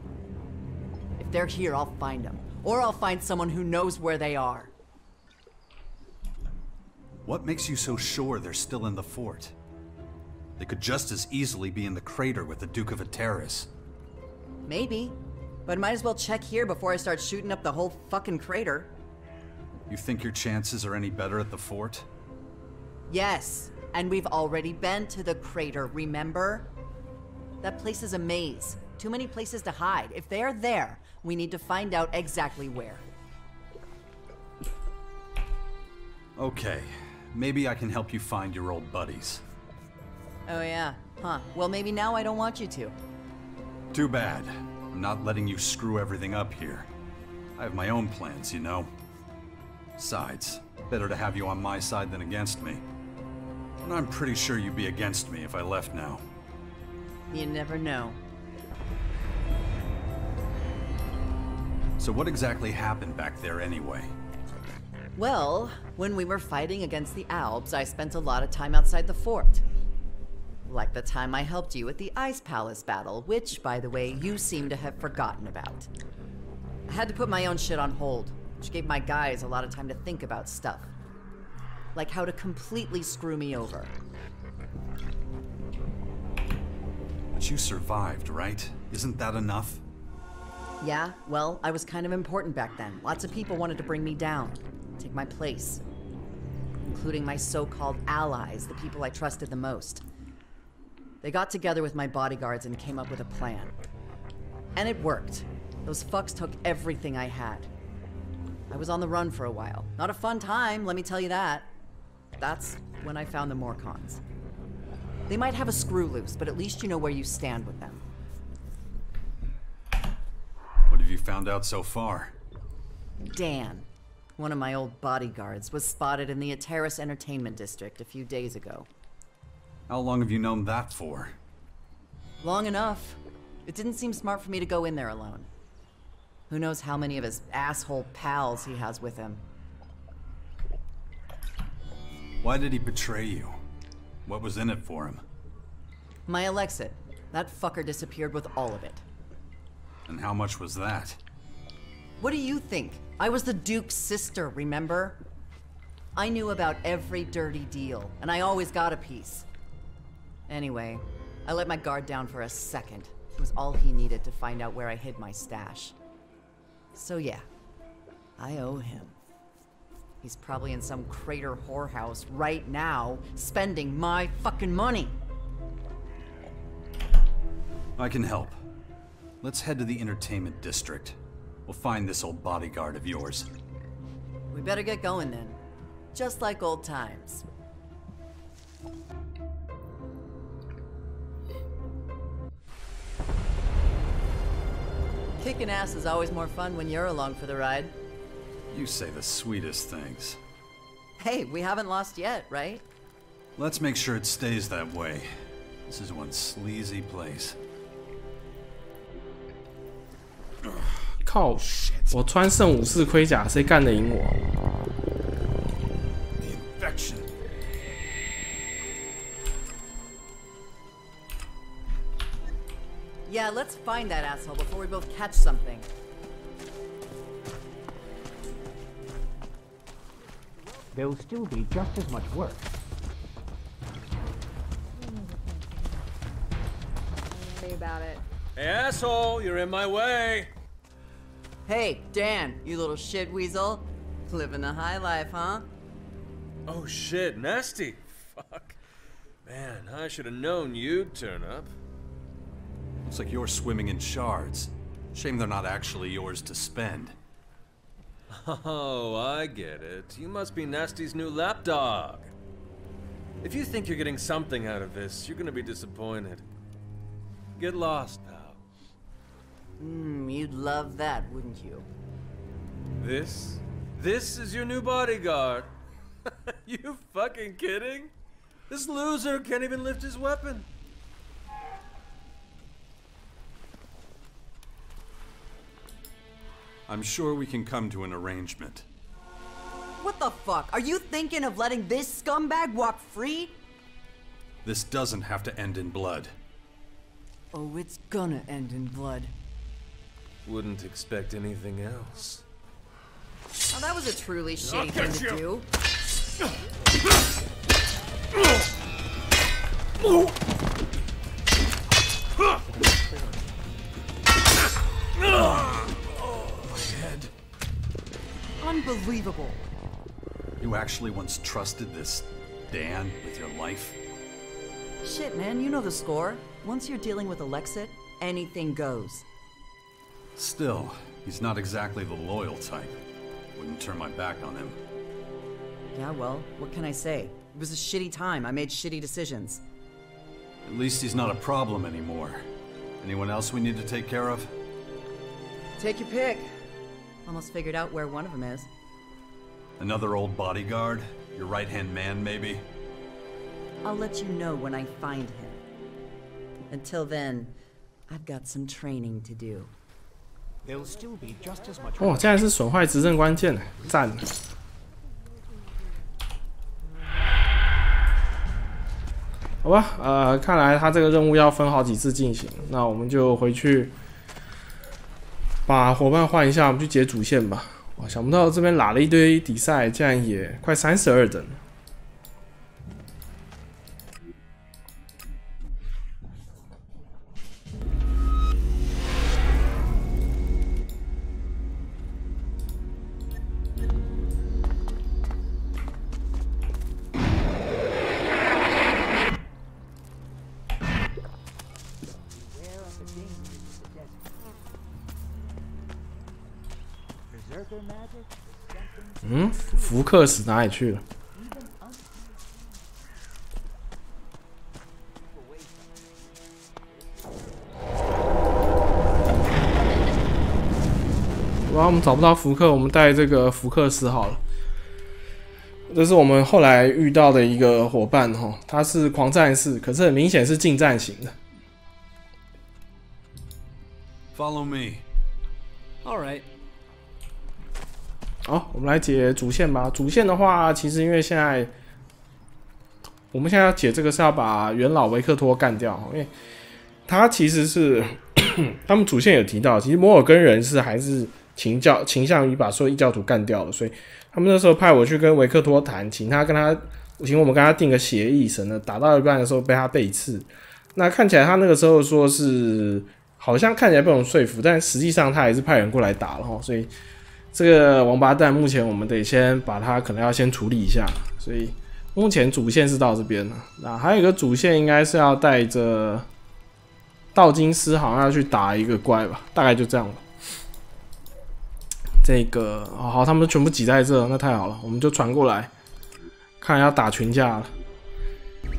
[SPEAKER 9] If they're here, I'll find them. Or I'll find someone who knows where they are.
[SPEAKER 2] What makes you so sure they're still in the fort? They could just as easily be in the crater with the Duke of Ateris.
[SPEAKER 9] Maybe. But might as well check here before I start shooting up the whole fucking crater.
[SPEAKER 2] You think your chances are any better at the fort?
[SPEAKER 9] Yes. And we've already been to the crater, remember? That place is a maze. Too many places to hide. If they're there, we need to find out exactly where.
[SPEAKER 2] Okay. Maybe I can help you find your old buddies.
[SPEAKER 9] Oh yeah? Huh. Well, maybe now I don't want you to.
[SPEAKER 2] Too bad. I'm not letting you screw everything up here. I have my own plans, you know. Besides, better to have you on my side than against me. And I'm pretty sure you'd be against me if I left now.
[SPEAKER 9] You never know.
[SPEAKER 2] So what exactly happened back there anyway?
[SPEAKER 9] Well, when we were fighting against the Alps, I spent a lot of time outside the fort. Like the time I helped you at the Ice Palace battle, which, by the way, you seem to have forgotten about. I had to put my own shit on hold, which gave my guys a lot of time to think about stuff. Like how to completely screw me over.
[SPEAKER 2] But you survived, right? Isn't that enough?
[SPEAKER 9] Yeah, well, I was kind of important back then. Lots of people wanted to bring me down, take my place. Including my so-called allies, the people I trusted the most. They got together with my bodyguards and came up with a plan. And it worked. Those fucks took everything I had. I was on the run for a while. Not a fun time, let me tell you that. That's when I found the Morcons. They might have a screw loose, but at least you know where you stand with them.
[SPEAKER 2] What have you found out so far?
[SPEAKER 9] Dan, one of my old bodyguards, was spotted in the Ateris Entertainment District a few days ago.
[SPEAKER 2] How long have you known that for?
[SPEAKER 9] Long enough. It didn't seem smart for me to go in there alone. Who knows how many of his asshole pals he has with him.
[SPEAKER 2] Why did he betray you? What was in it for him?
[SPEAKER 9] My Alexit. That fucker disappeared with all of it.
[SPEAKER 2] And how much was that?
[SPEAKER 9] What do you think? I was the Duke's sister, remember? I knew about every dirty deal, and I always got a piece. Anyway, I let my guard down for a second. It was all he needed to find out where I hid my stash. So yeah, I owe him. He's probably in some crater whorehouse right now, spending my fucking money.
[SPEAKER 2] I can help. Let's head to the entertainment district. We'll find this old bodyguard of yours.
[SPEAKER 9] We better get going then. Just like old times. Kicking ass is always more fun when you're along for the ride.
[SPEAKER 2] You say the sweetest things.
[SPEAKER 9] Hey, we haven't lost yet, right?
[SPEAKER 2] Let's make sure it stays that way. This is one sleazy place.
[SPEAKER 1] 靠！我穿圣武士盔甲，谁干得赢我
[SPEAKER 2] The infection.
[SPEAKER 9] Yeah, let's find that asshole before we both catch something.
[SPEAKER 12] There'll still be just as much work.
[SPEAKER 11] Say about it.
[SPEAKER 6] Hey, asshole, you're in my way.
[SPEAKER 9] Hey, Dan, you little shit weasel. Living the high life, huh?
[SPEAKER 6] Oh shit, nasty. Fuck. Man, I should have known you'd turn up.
[SPEAKER 2] Looks like you're swimming in shards. Shame they're not actually yours to spend.
[SPEAKER 6] Oh, I get it. You must be Nasty's new lapdog. If you think you're getting something out of this, you're gonna be disappointed. Get lost, pal.
[SPEAKER 9] You'd love that, wouldn't you?
[SPEAKER 6] This is your new bodyguard. You fucking kidding? This loser can't even lift his weapon.
[SPEAKER 2] I'm sure we can come to an arrangement.
[SPEAKER 9] What the fuck? Are you thinking of letting this scumbag walk free?
[SPEAKER 2] This doesn't have to end in blood.
[SPEAKER 9] Oh, it's gonna end in blood.
[SPEAKER 6] Wouldn't expect anything else.
[SPEAKER 9] Oh, that was a truly shitty thing to do.
[SPEAKER 2] My head.
[SPEAKER 9] Unbelievable.
[SPEAKER 2] You actually once trusted this Dan with your life?
[SPEAKER 9] Shit, man, you know the score. Once you're dealing with Alexit, anything goes.
[SPEAKER 2] Still, he's not exactly the loyal type. Wouldn't turn my back on him.
[SPEAKER 9] Yeah, well, what can I say? It was a shitty time. I made shitty decisions.
[SPEAKER 2] At least he's not a problem anymore. Anyone else we need to take care of?
[SPEAKER 9] Take your pick. Almost figured out where one of them is.
[SPEAKER 2] Another old bodyguard? Your right-hand man, maybe?
[SPEAKER 9] I'll let you know when I find him. Until then, I've got some training to do.
[SPEAKER 12] There'll still be just as much.
[SPEAKER 1] 哦，竟然是损坏执政关键呢，赞！好吧，看来他这个任务要分好几次进行，那我们就回去把伙伴换一下，我们去解主线吧。哇，想不到这边拉了一堆底赛，竟然也快32等了。福克斯哪里去了？哇，我们找不到福克，我们带这个福克斯好了。这是我们后来遇到的一个伙伴哈，他是狂战士，可是很明显是近战型的。
[SPEAKER 2] Follow me.
[SPEAKER 12] All right.
[SPEAKER 1] 好，我们来解主线吧。主线的话，其实因为我们现在要解这个是要把元老维克托干掉，因为他其实是他们主线有提到，其实摩尔根人是还是倾向于把所有异教徒干掉的，所以他们那时候派我去跟维克托谈，请我们跟他定个协议，省得打到一半的时候被他背刺。那看起来他那个时候说是好像看起来被我们说服，但实际上他还是派人过来打了齁，所以这个王八蛋目前我们得先把他可能要先处理一下，所以目前主线是到这边了。那还有一个主线应该是要带着道金斯好像要去打一个怪吧，大概就这样吧。这个好，他们全部挤在这，那太好了，我们就传过来。看来要打群架了。
[SPEAKER 2] I'm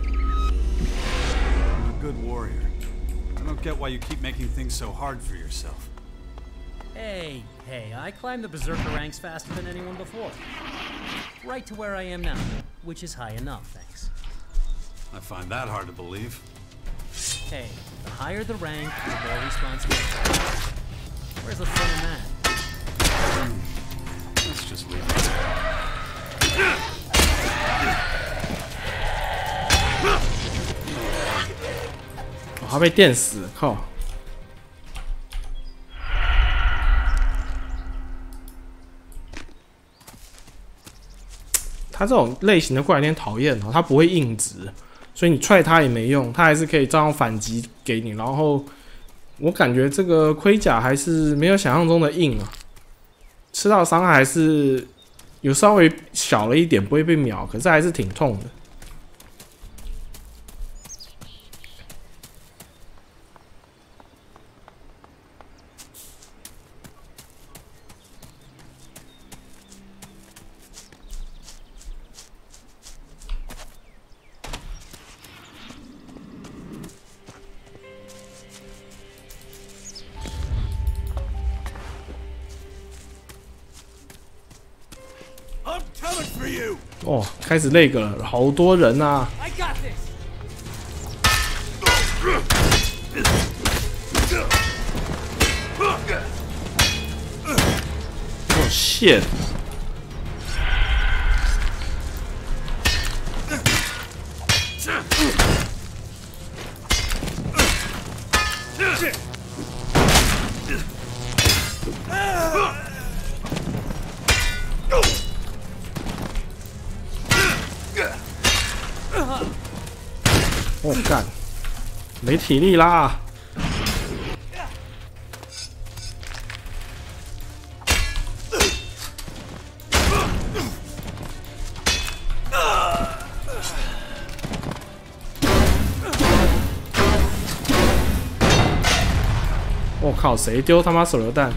[SPEAKER 2] a good warrior. I don't get why you keep making things so hard for yourself.
[SPEAKER 13] Hey, I climbed the Berserker ranks faster than anyone before. Right to where I am now, which is high enough, thanks.
[SPEAKER 2] I find that hard to believe.
[SPEAKER 13] Hey, the higher the rank, the more responsibility. Where's the fun in that?
[SPEAKER 2] Let's just leave it.
[SPEAKER 1] 哦，他被电死了，靠！他这种类型的怪有点讨厌哦，他不会硬直，所以你踹他也没用，他还是可以照样反击给你。然后我感觉这个盔甲还是没有想象中的硬啊，吃到伤害还是有稍微小了一点，不会被秒，可是还是挺痛的。哦，开始那个了，好多人啊！哦，shit！我干，没体力啦！我靠，谁丢他妈手榴弹？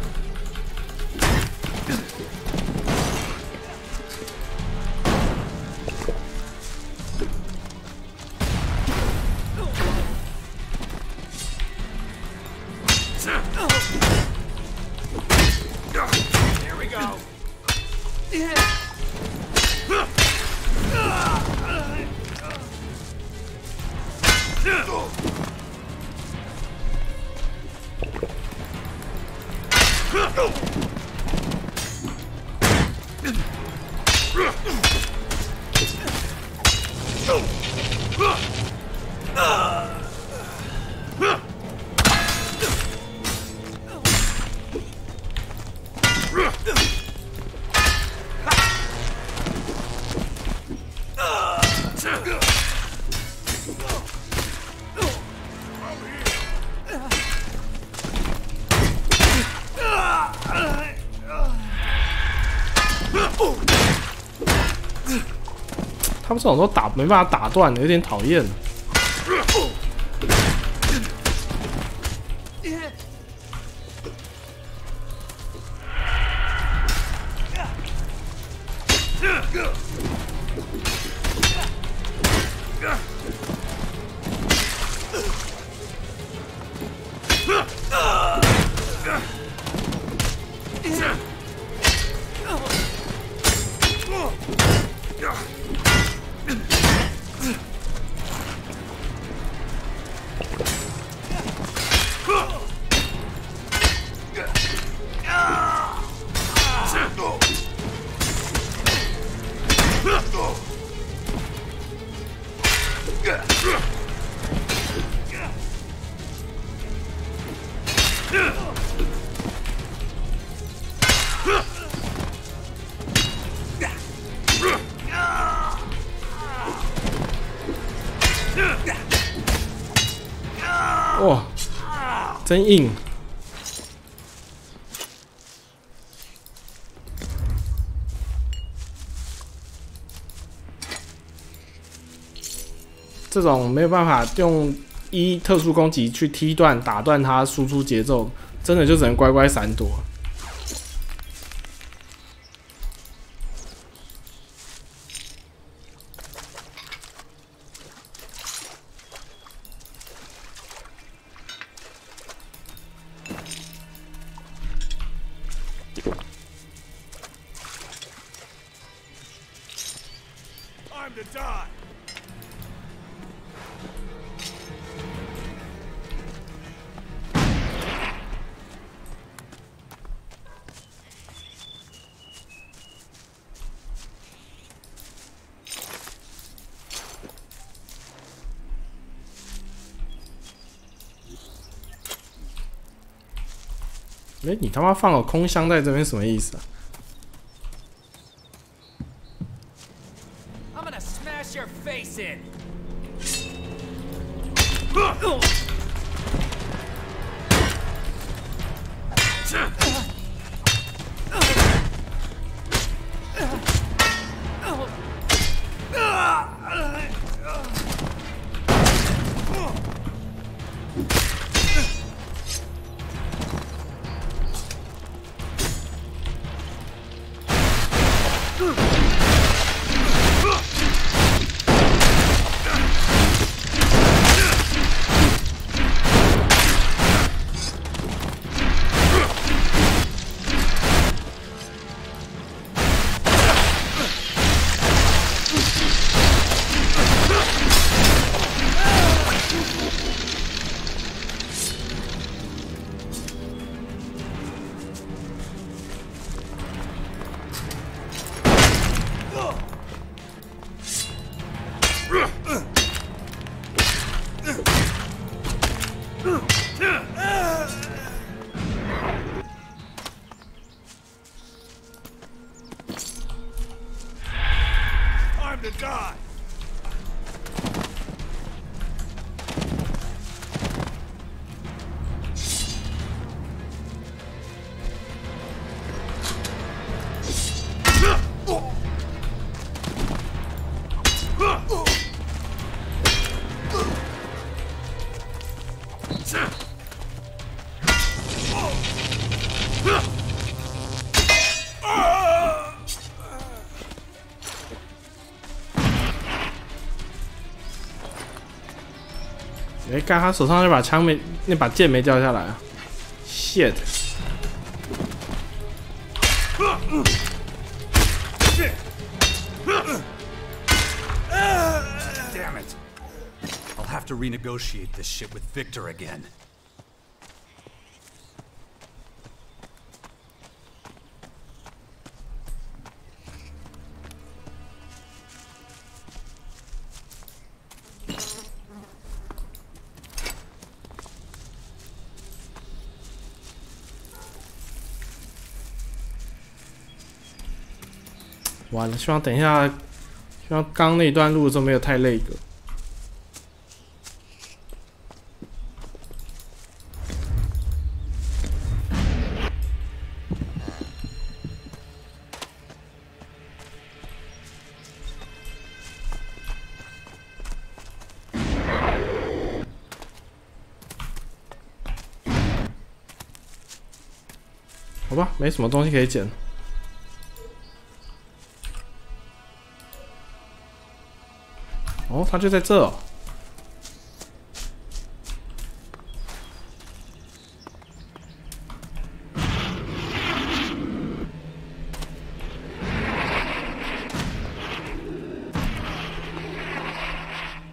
[SPEAKER 1] 他们这种都没办法打断，有点讨厌。哇，真硬！这种没有办法用特殊攻击去踢断、打断它输出节奏，真的就只能乖乖闪躲。
[SPEAKER 2] Time to die.
[SPEAKER 1] 哎，你他妈放个空箱在这边什么意思啊？
[SPEAKER 14] I'm gonna smash your face in.
[SPEAKER 2] to die!
[SPEAKER 1] 哎，干他手上那把枪没，那把剑没掉下来啊 ！shit！
[SPEAKER 2] Damn it! I'll have to renegotiate this shit with Victor again.
[SPEAKER 1] 完了，希望等一下，希望刚那一段路的时候没有太累个。好吧，没什么东西可以捡。 哦，他就在这哦。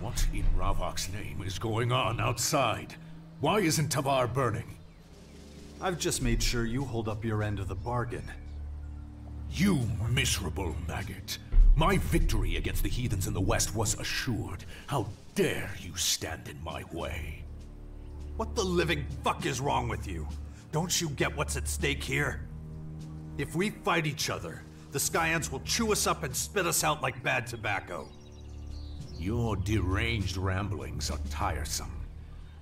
[SPEAKER 15] What in Ravok's name is going on outside? Why isn't Tavar burning?
[SPEAKER 2] I've just made sure you hold up your end of the bargain.
[SPEAKER 15] You miserable maggot. My victory against the heathens in the west was assured. How dare you stand in my way?
[SPEAKER 2] What the living fuck is wrong with you? Don't you get what's at stake here? If we fight each other, the Skyans will chew us up and spit us out like bad tobacco.
[SPEAKER 15] Your deranged ramblings are tiresome.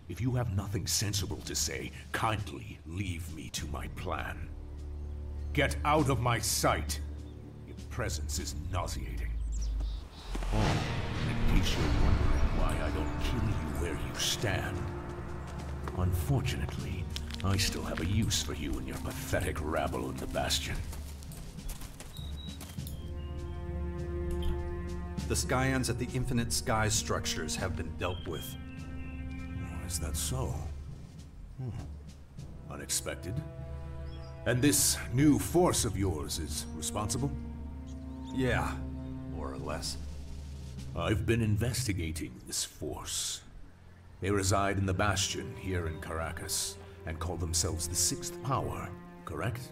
[SPEAKER 15] If you have nothing sensible to say, kindly leave me to my plan. Get out of my sight. Presence is nauseating. Oh, in case you're wondering why I don't kill you where you stand. Unfortunately, I still have a use for you and your pathetic rabble in the Bastion.
[SPEAKER 2] The Skyans at the Infinite Sky structures have been dealt with.
[SPEAKER 15] Is that so? Unexpected. And this new force of yours is responsible?
[SPEAKER 2] Yeah, more or less.
[SPEAKER 15] I've been investigating this force. They reside in the Bastion here in Caracas and call themselves the Sixth Power, correct?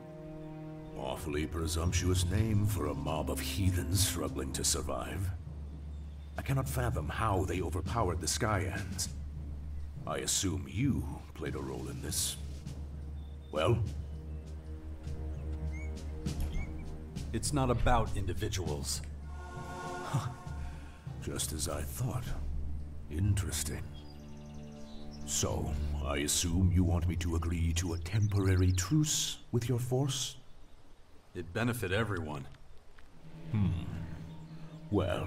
[SPEAKER 15] Awfully presumptuous name for a mob of heathens struggling to survive. I cannot fathom how they overpowered the Skyans. I assume you played a role in this. Well?
[SPEAKER 2] It's not about individuals.
[SPEAKER 15] Just as I thought. Interesting. So, I assume you want me to agree to a temporary truce with your force?
[SPEAKER 2] It'd benefit everyone.
[SPEAKER 15] Well,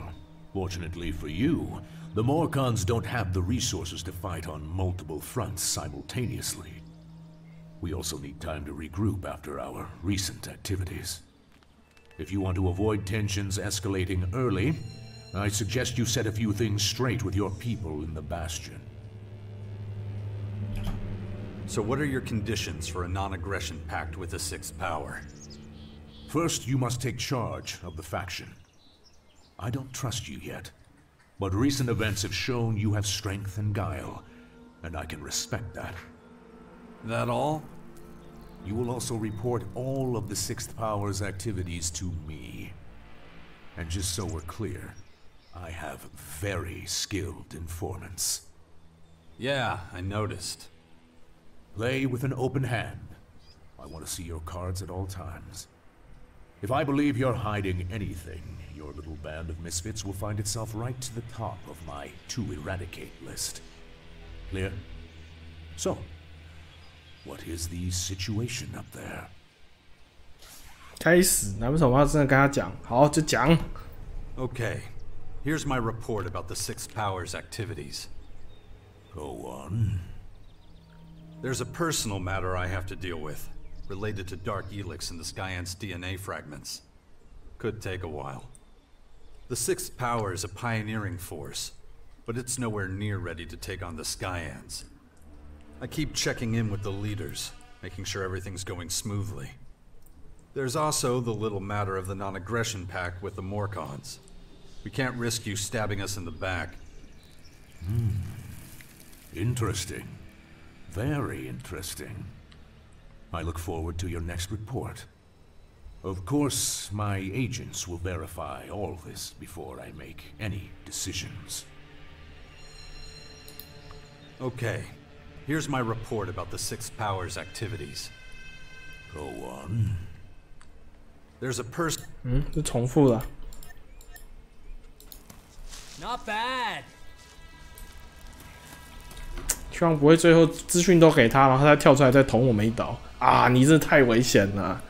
[SPEAKER 15] fortunately for you, the Morcons don't have the resources to fight on multiple fronts simultaneously. We also need time to regroup after our recent activities. If you want to avoid tensions escalating early, I suggest you set a few things straight with your people in the Bastion.
[SPEAKER 2] So what are your conditions for a non-aggression pact with the Sixth Power?
[SPEAKER 15] First, you must take charge of the faction. I don't trust you yet, but recent events have shown you have strength and guile, and I can respect that.
[SPEAKER 2] That all?
[SPEAKER 15] You will also report all of the Sixth Power's activities to me. And just so we're clear, I have very skilled informants.
[SPEAKER 2] Yeah, I noticed.
[SPEAKER 15] Play with an open hand. I want to see your cards at all times. If I believe you're hiding anything, your little band of misfits will find itself right to the top of my to-eradicate list. Clear? So, what is the situation up there?
[SPEAKER 1] 开始，难不成我要真的跟他讲？好，就讲。
[SPEAKER 2] Okay, here's my report about the Sixth Power's activities.
[SPEAKER 15] Go on.
[SPEAKER 2] There's a personal matter I have to deal with, related to Dark ELEX and the Skyant's DNA fragments. Could take a while. The Sixth Power is a pioneering force, but it's nowhere near ready to take on the Skyans. I keep checking in with the leaders, making sure everything's going smoothly. There's also the little matter of the non-aggression pact with the Morcons. We can't risk you stabbing us in the back.
[SPEAKER 15] Interesting. Very interesting. I look forward to your next report. Of course, my agents will verify all this before I make any decisions.
[SPEAKER 2] Okay, here's my report about the Sixth Power's activities.
[SPEAKER 15] Go on.
[SPEAKER 2] There's a person.
[SPEAKER 1] 是重复了。
[SPEAKER 13] Not bad.
[SPEAKER 1] 希望不会最后资讯都给他，然后他再跳出来再捅我们一刀啊！你这太危险了，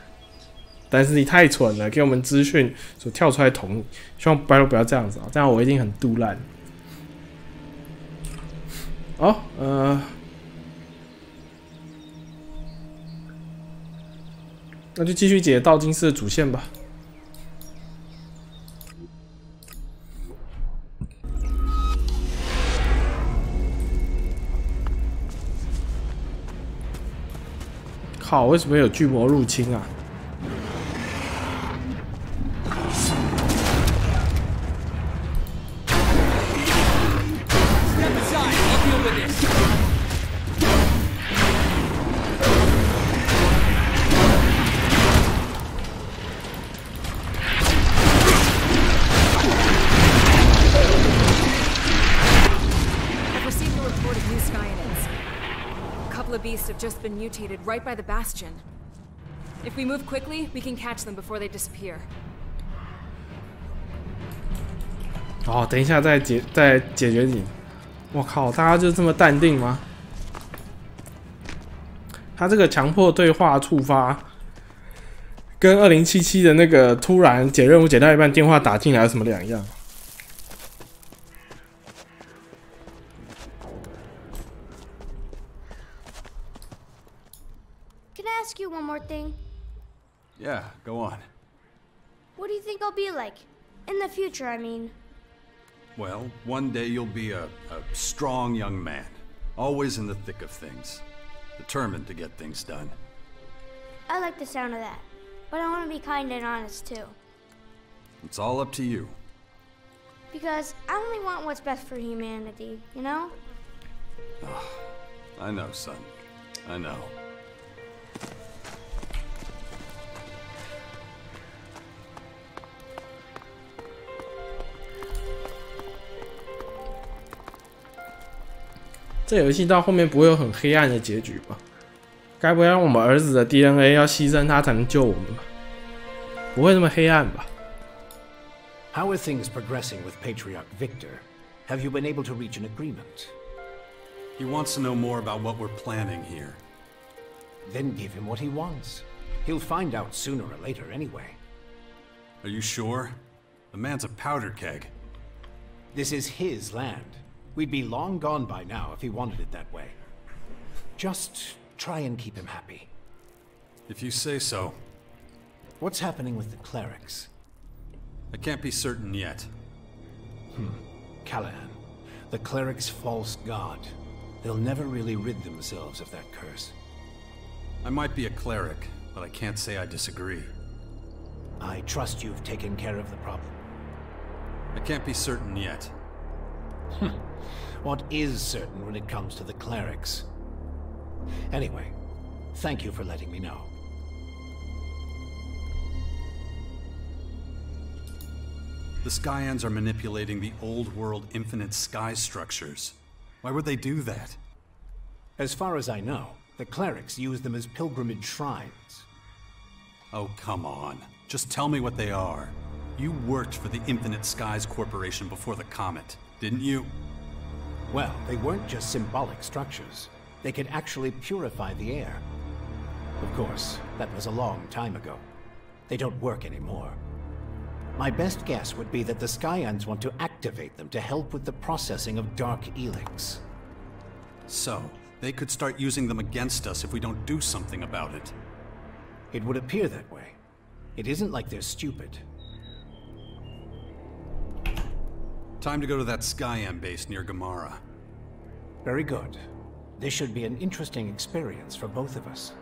[SPEAKER 1] 但是你太蠢了，给我们资讯就跳出来捅你。希望拜托不要这样子啊，这样我一定很杜烂。哦，那就继续解道金斯的主线吧。靠！为什么有巨魔入侵啊？
[SPEAKER 5] Have just been mutated right by the Bastion. If we move quickly, we can catch them before they disappear.
[SPEAKER 1] 哦，等一下再解决你。我靠，大家就这么淡定吗？他这个强迫对话触发，跟2077的那个突然解任务解到一半电话打进来有什么两样？
[SPEAKER 10] Ask you one more thing?
[SPEAKER 2] Yeah, go on.
[SPEAKER 10] What do you think I'll be like? In the future, I mean.
[SPEAKER 2] Well, one day you'll be a strong young man. Always in the thick of things. Determined to get things done.
[SPEAKER 10] I like the sound of that. But I want to be kind and honest, too.
[SPEAKER 2] It's all up to you.
[SPEAKER 10] Because I only want what's best for humanity, you know?
[SPEAKER 2] I know, son. I know.
[SPEAKER 1] 这游戏到后面不会有很黑暗的结局吧？该不会让我们儿子的 DNA 要牺牲他才能救我们吧？不会那么黑暗吧？
[SPEAKER 12] How are things progressing with Patriarch Victor? Have you been able to reach an agreement?
[SPEAKER 2] He wants to know more about what we're planning here.
[SPEAKER 12] Then give him what he wants. He'll find out sooner or later anyway.
[SPEAKER 2] Are you sure? The man's a powder keg.
[SPEAKER 12] This is his land. We'd be long gone by now if he wanted it that way. Just try and keep him happy.
[SPEAKER 2] If you say so.
[SPEAKER 12] What's happening with the clerics?
[SPEAKER 2] I can't be certain yet.
[SPEAKER 12] Callahan, the cleric's false god. They'll never really rid themselves of that curse.
[SPEAKER 2] I might be a cleric, but I can't say I disagree.
[SPEAKER 12] I trust you've taken care of the problem.
[SPEAKER 2] I can't be certain yet.
[SPEAKER 12] What is certain when it comes to the clerics? Anyway, thank you for letting me know.
[SPEAKER 2] The Skyans are manipulating the old world infinite sky structures. Why would they do that?
[SPEAKER 12] As far as I know, the clerics use them as pilgrimage shrines.
[SPEAKER 2] Oh, come on. Just tell me what they are. You worked for the Infinite Skies Corporation before the comet, didn't you?
[SPEAKER 12] Well, they weren't just symbolic structures. They could actually purify the air. Of course, that was a long time ago. They don't work anymore. My best guess would be that the Skyans want to activate them to help with the processing of dark ELEX.
[SPEAKER 2] So, they could start using them against us if we don't do something about it.
[SPEAKER 12] It would appear that way. It isn't like they're stupid.
[SPEAKER 2] Time to go to that Skyan base near Gamara.
[SPEAKER 12] Very good. This should be an interesting experience for both of us.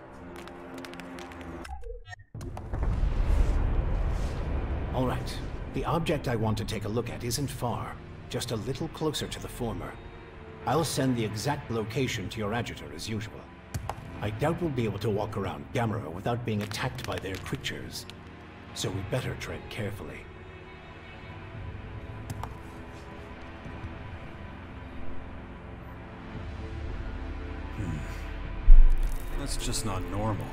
[SPEAKER 12] All right. The object I want to take a look at isn't far, just a little closer to the former. I'll send the exact location to your adjutor as usual. I doubt we'll be able to walk around Gamera without being attacked by their creatures, so we better tread carefully.
[SPEAKER 2] That's just not normal.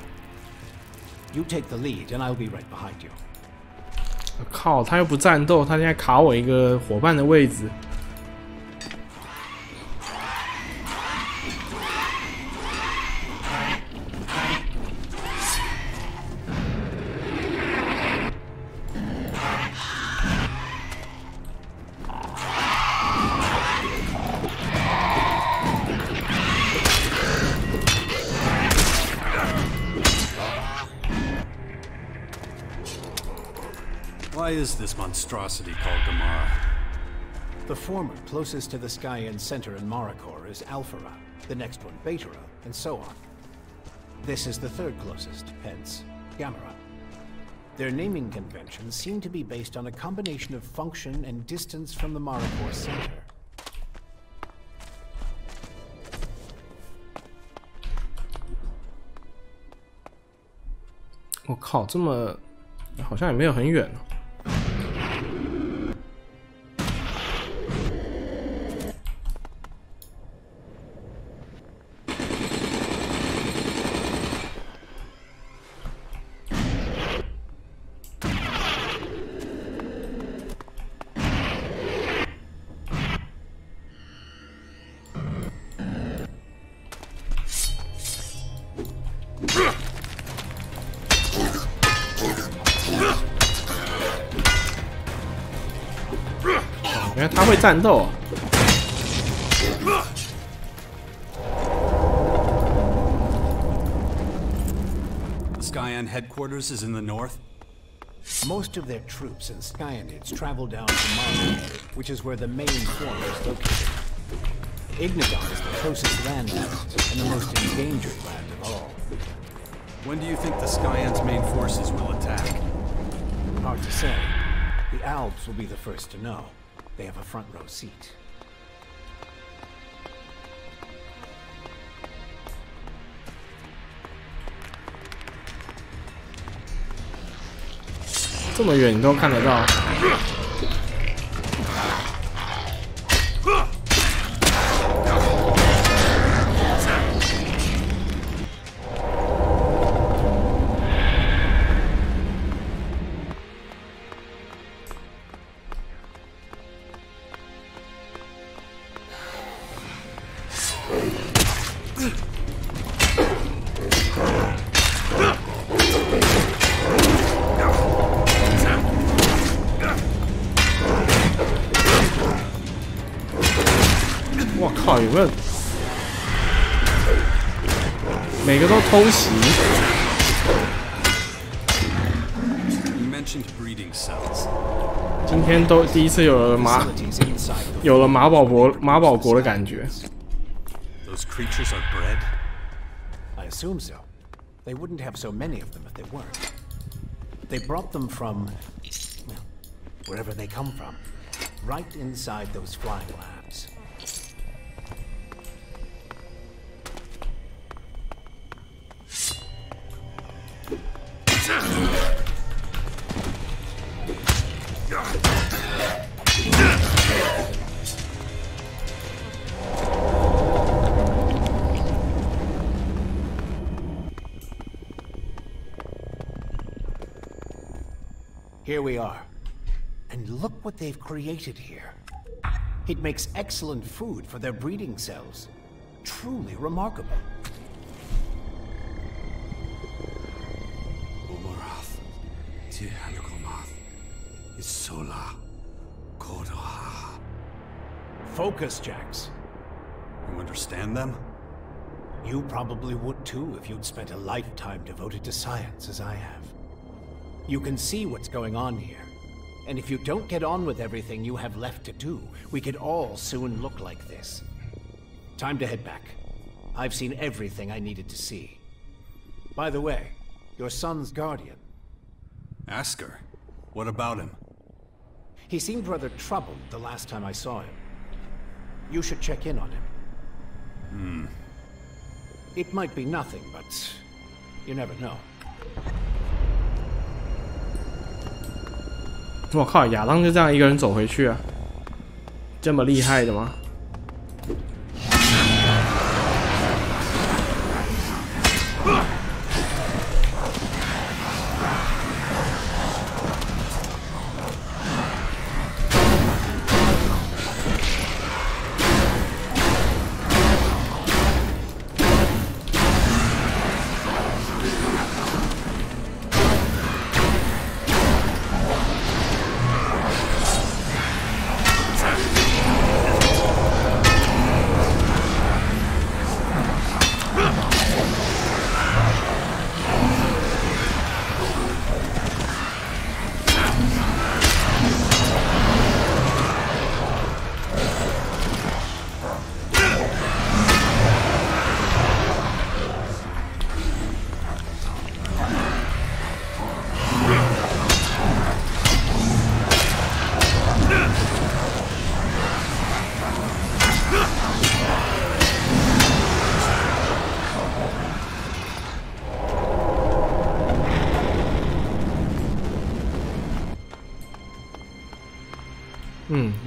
[SPEAKER 12] You take the lead, and I'll be right behind you.
[SPEAKER 1] 靠，他又不战斗，他现在卡我一个伙伴的位置。
[SPEAKER 2] Why is this monstrosity called Gamara?
[SPEAKER 12] The former, closest to the Skyan center in Maracor, is Alphara, the next one Betara, and so on. This is the third closest, hence Gamera. Their naming conventions seem to be based on a combination of function and distance from the Maracor center.
[SPEAKER 1] 我靠，这么好像也没有很远哦。原来他会战斗啊。
[SPEAKER 2] The Skyan headquarters is in the north?
[SPEAKER 12] Most of their troops and Skyanids travel down to Maracor, which is where the main form is located. Ignigon is the closest land to it, and the most endangered land of all.
[SPEAKER 2] When do you think the Skyan's main forces will attack?
[SPEAKER 12] Hard to say. The Alps will be the first to know. They have a front row seat.
[SPEAKER 1] 这么远你都看得到。我靠，有没有？每个都偷袭。今天都第一次有了马保国的感觉。
[SPEAKER 2] Those creatures are bred?
[SPEAKER 12] I assume so. They wouldn't have so many of them if they weren't. They brought them from, well, wherever they come from, right inside those flying labs. Here we are. And look what they've created here. It makes excellent food for their breeding cells. Truly remarkable. Focus, Jax.
[SPEAKER 2] You understand them?
[SPEAKER 12] You probably would too if you'd spent a lifetime devoted to science as I have. You can see what's going on here. And if you don't get on with everything you have left to do, we could all soon look like this. Time to head back. I've seen everything I needed to see. By the way, your son's guardian.
[SPEAKER 2] Asker? What about him?
[SPEAKER 12] He seemed rather troubled the last time I saw him. You should check in on him. It might be nothing, but you never know.
[SPEAKER 1] 我靠，亚当就这样一个人走回去啊？这么厉害的吗？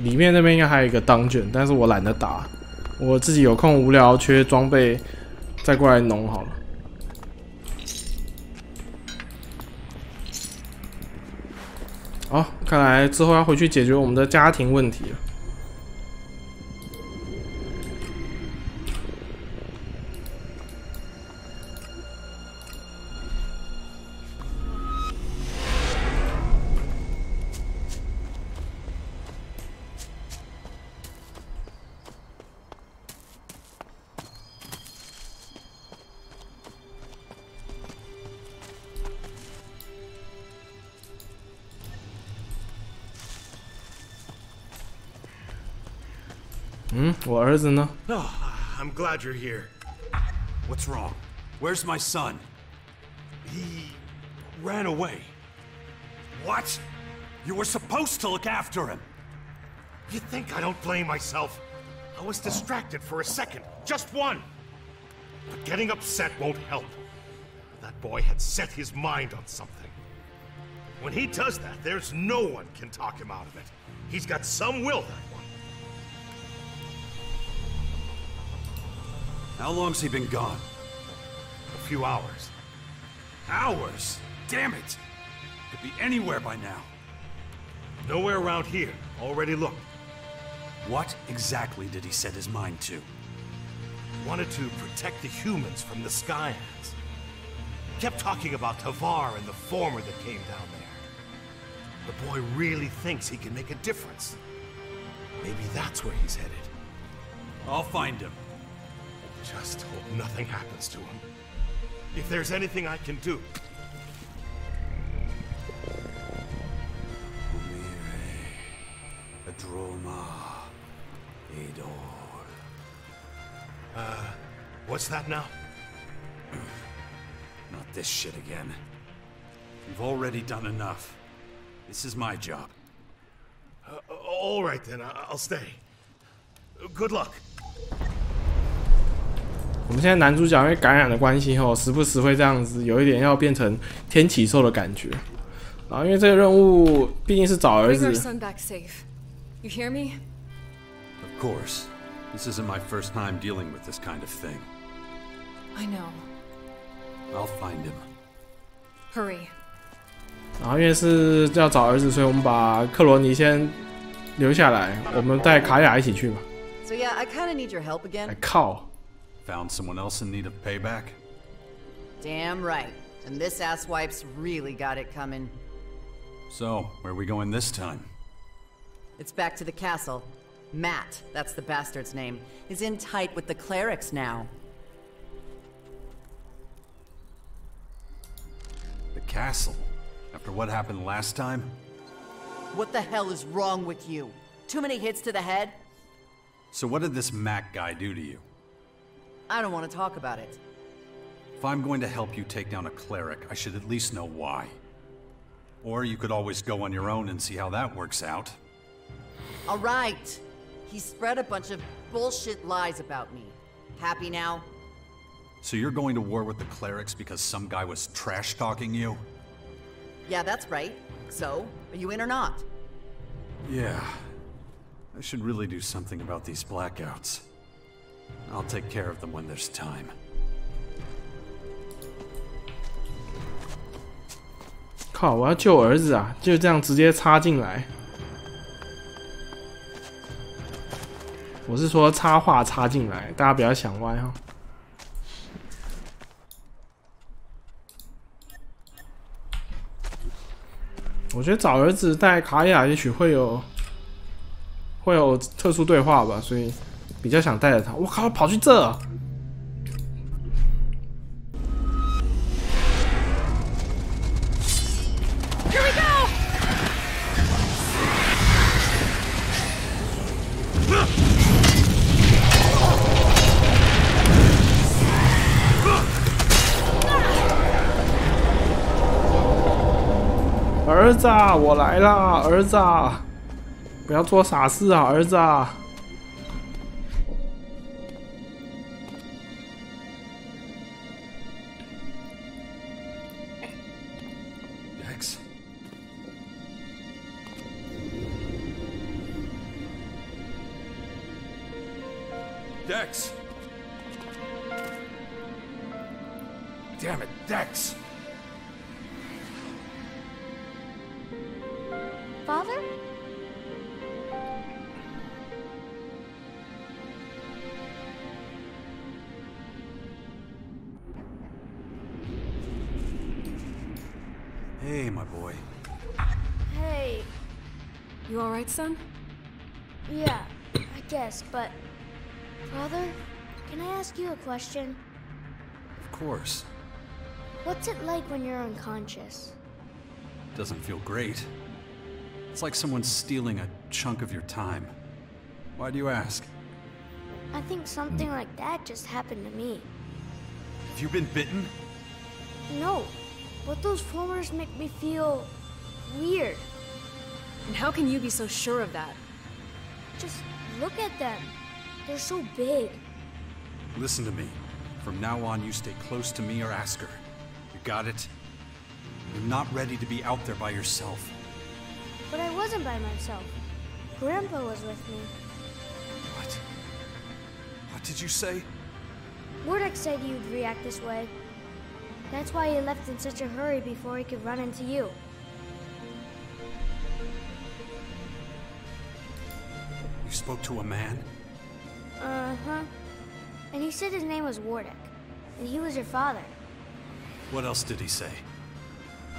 [SPEAKER 1] 里面那边应该还有一个当卷，但是我懒得打，我自己有空无聊缺装备，再过来弄好了。好，看来之后要回去解决我们的家庭问题了。我儿子呢？
[SPEAKER 2] Oh, I'm glad you're here. What's wrong? Where's my son? He ran away. What? You were supposed to look after him.
[SPEAKER 16] You think I don't blame myself? I was distracted for a second, just one. But getting upset won't help. That boy had set his mind on something. When he does that, there's no one can talk him out of it. He's got some will, that one.
[SPEAKER 2] How long's he been gone?
[SPEAKER 16] A few hours.
[SPEAKER 2] Hours? Damn it! Could be anywhere by now.
[SPEAKER 16] Nowhere around here. Already looked.
[SPEAKER 2] What exactly did he set his mind to?
[SPEAKER 16] Wanted to protect the humans from the Skyans. Kept talking about Tavar and the former that came down there. The boy really thinks he can make a difference. Maybe that's where he's headed.
[SPEAKER 2] I'll find him.
[SPEAKER 16] Just hope nothing happens to him. If there's anything I can do. What's that now?
[SPEAKER 2] Not this shit again. We've already done enough. This is my job.
[SPEAKER 16] All right then, I'll stay. Good luck.
[SPEAKER 1] 我们现在男主角因为感染的关系时不时会这样子，有一点要变成天启兽的感觉。然后因为这个任务毕竟是找儿子。
[SPEAKER 5] Bring our son back safe. You hear me?
[SPEAKER 2] Of course. This isn't my first time dealing with this kind of thing.
[SPEAKER 5] I know.
[SPEAKER 2] I'll find him.
[SPEAKER 5] Hurry.
[SPEAKER 1] 然后因为是要找儿子，所以我们把克罗尼先留下来，我们带卡雅一起去吧。
[SPEAKER 9] So yeah, I kind of need your help again.
[SPEAKER 1] 哎靠！
[SPEAKER 2] Found someone else in need of payback?
[SPEAKER 9] Damn right. And this asswipe's really got it coming.
[SPEAKER 2] So, where are we going this time?
[SPEAKER 9] It's back to the castle. Matt, that's the bastard's name, is in tight with the clerics now.
[SPEAKER 2] The castle? After what happened last time?
[SPEAKER 9] What the hell is wrong with you? Too many hits to the head?
[SPEAKER 2] So what did this Mac guy do to you?
[SPEAKER 9] I don't want to talk about it.
[SPEAKER 2] If I'm going to help you take down a cleric, I should at least know why. Or you could always go on your own and see how that works out.
[SPEAKER 9] All right. He spread a bunch of bullshit lies about me. Happy now?
[SPEAKER 2] So you're going to war with the clerics because some guy was trash-talking you?
[SPEAKER 9] Yeah, that's right. So, are you in or not?
[SPEAKER 2] Yeah. I should really do something about these blackouts. I'll take care of them when there's time.
[SPEAKER 1] 靠！我要救儿子啊！就这样直接插进来。我是说插话插进来，大家不要想歪哈。我觉得找儿子带卡雅，也许会有特殊对话吧，所以比较想带着他。我靠，跑去这！ 儿子啊，我来啦！儿子啊，不要做傻事啊，儿子啊！
[SPEAKER 2] Dex? Dex! Damn it, Dex!
[SPEAKER 10] Father?
[SPEAKER 2] Hey, my boy.
[SPEAKER 10] Hey.
[SPEAKER 5] You alright, son?
[SPEAKER 10] Yeah, I guess, but... Brother, can I ask you a question?
[SPEAKER 2] Of course.
[SPEAKER 10] What's it like when you're unconscious?
[SPEAKER 2] Doesn't feel great. It's like someone's stealing a chunk of your time. Why do you ask?
[SPEAKER 10] I think something like that just happened to me.
[SPEAKER 2] Have you been bitten?
[SPEAKER 10] No, but those formers make me feel... weird.
[SPEAKER 5] And how can you be so sure of that?
[SPEAKER 10] Just look at them. They're so big.
[SPEAKER 2] Listen to me. From now on, you stay close to me or ask her. You got it? You're not ready to be out there by yourself.
[SPEAKER 10] But I wasn't by myself. Grandpa was with me.
[SPEAKER 2] What? What did you say?
[SPEAKER 10] Wardek said you'd react this way. That's why he left in such a hurry before he could run into you.
[SPEAKER 2] You spoke to a man?
[SPEAKER 10] Uh-huh. And he said his name was Wardek, and he was your father.
[SPEAKER 2] What else did he say?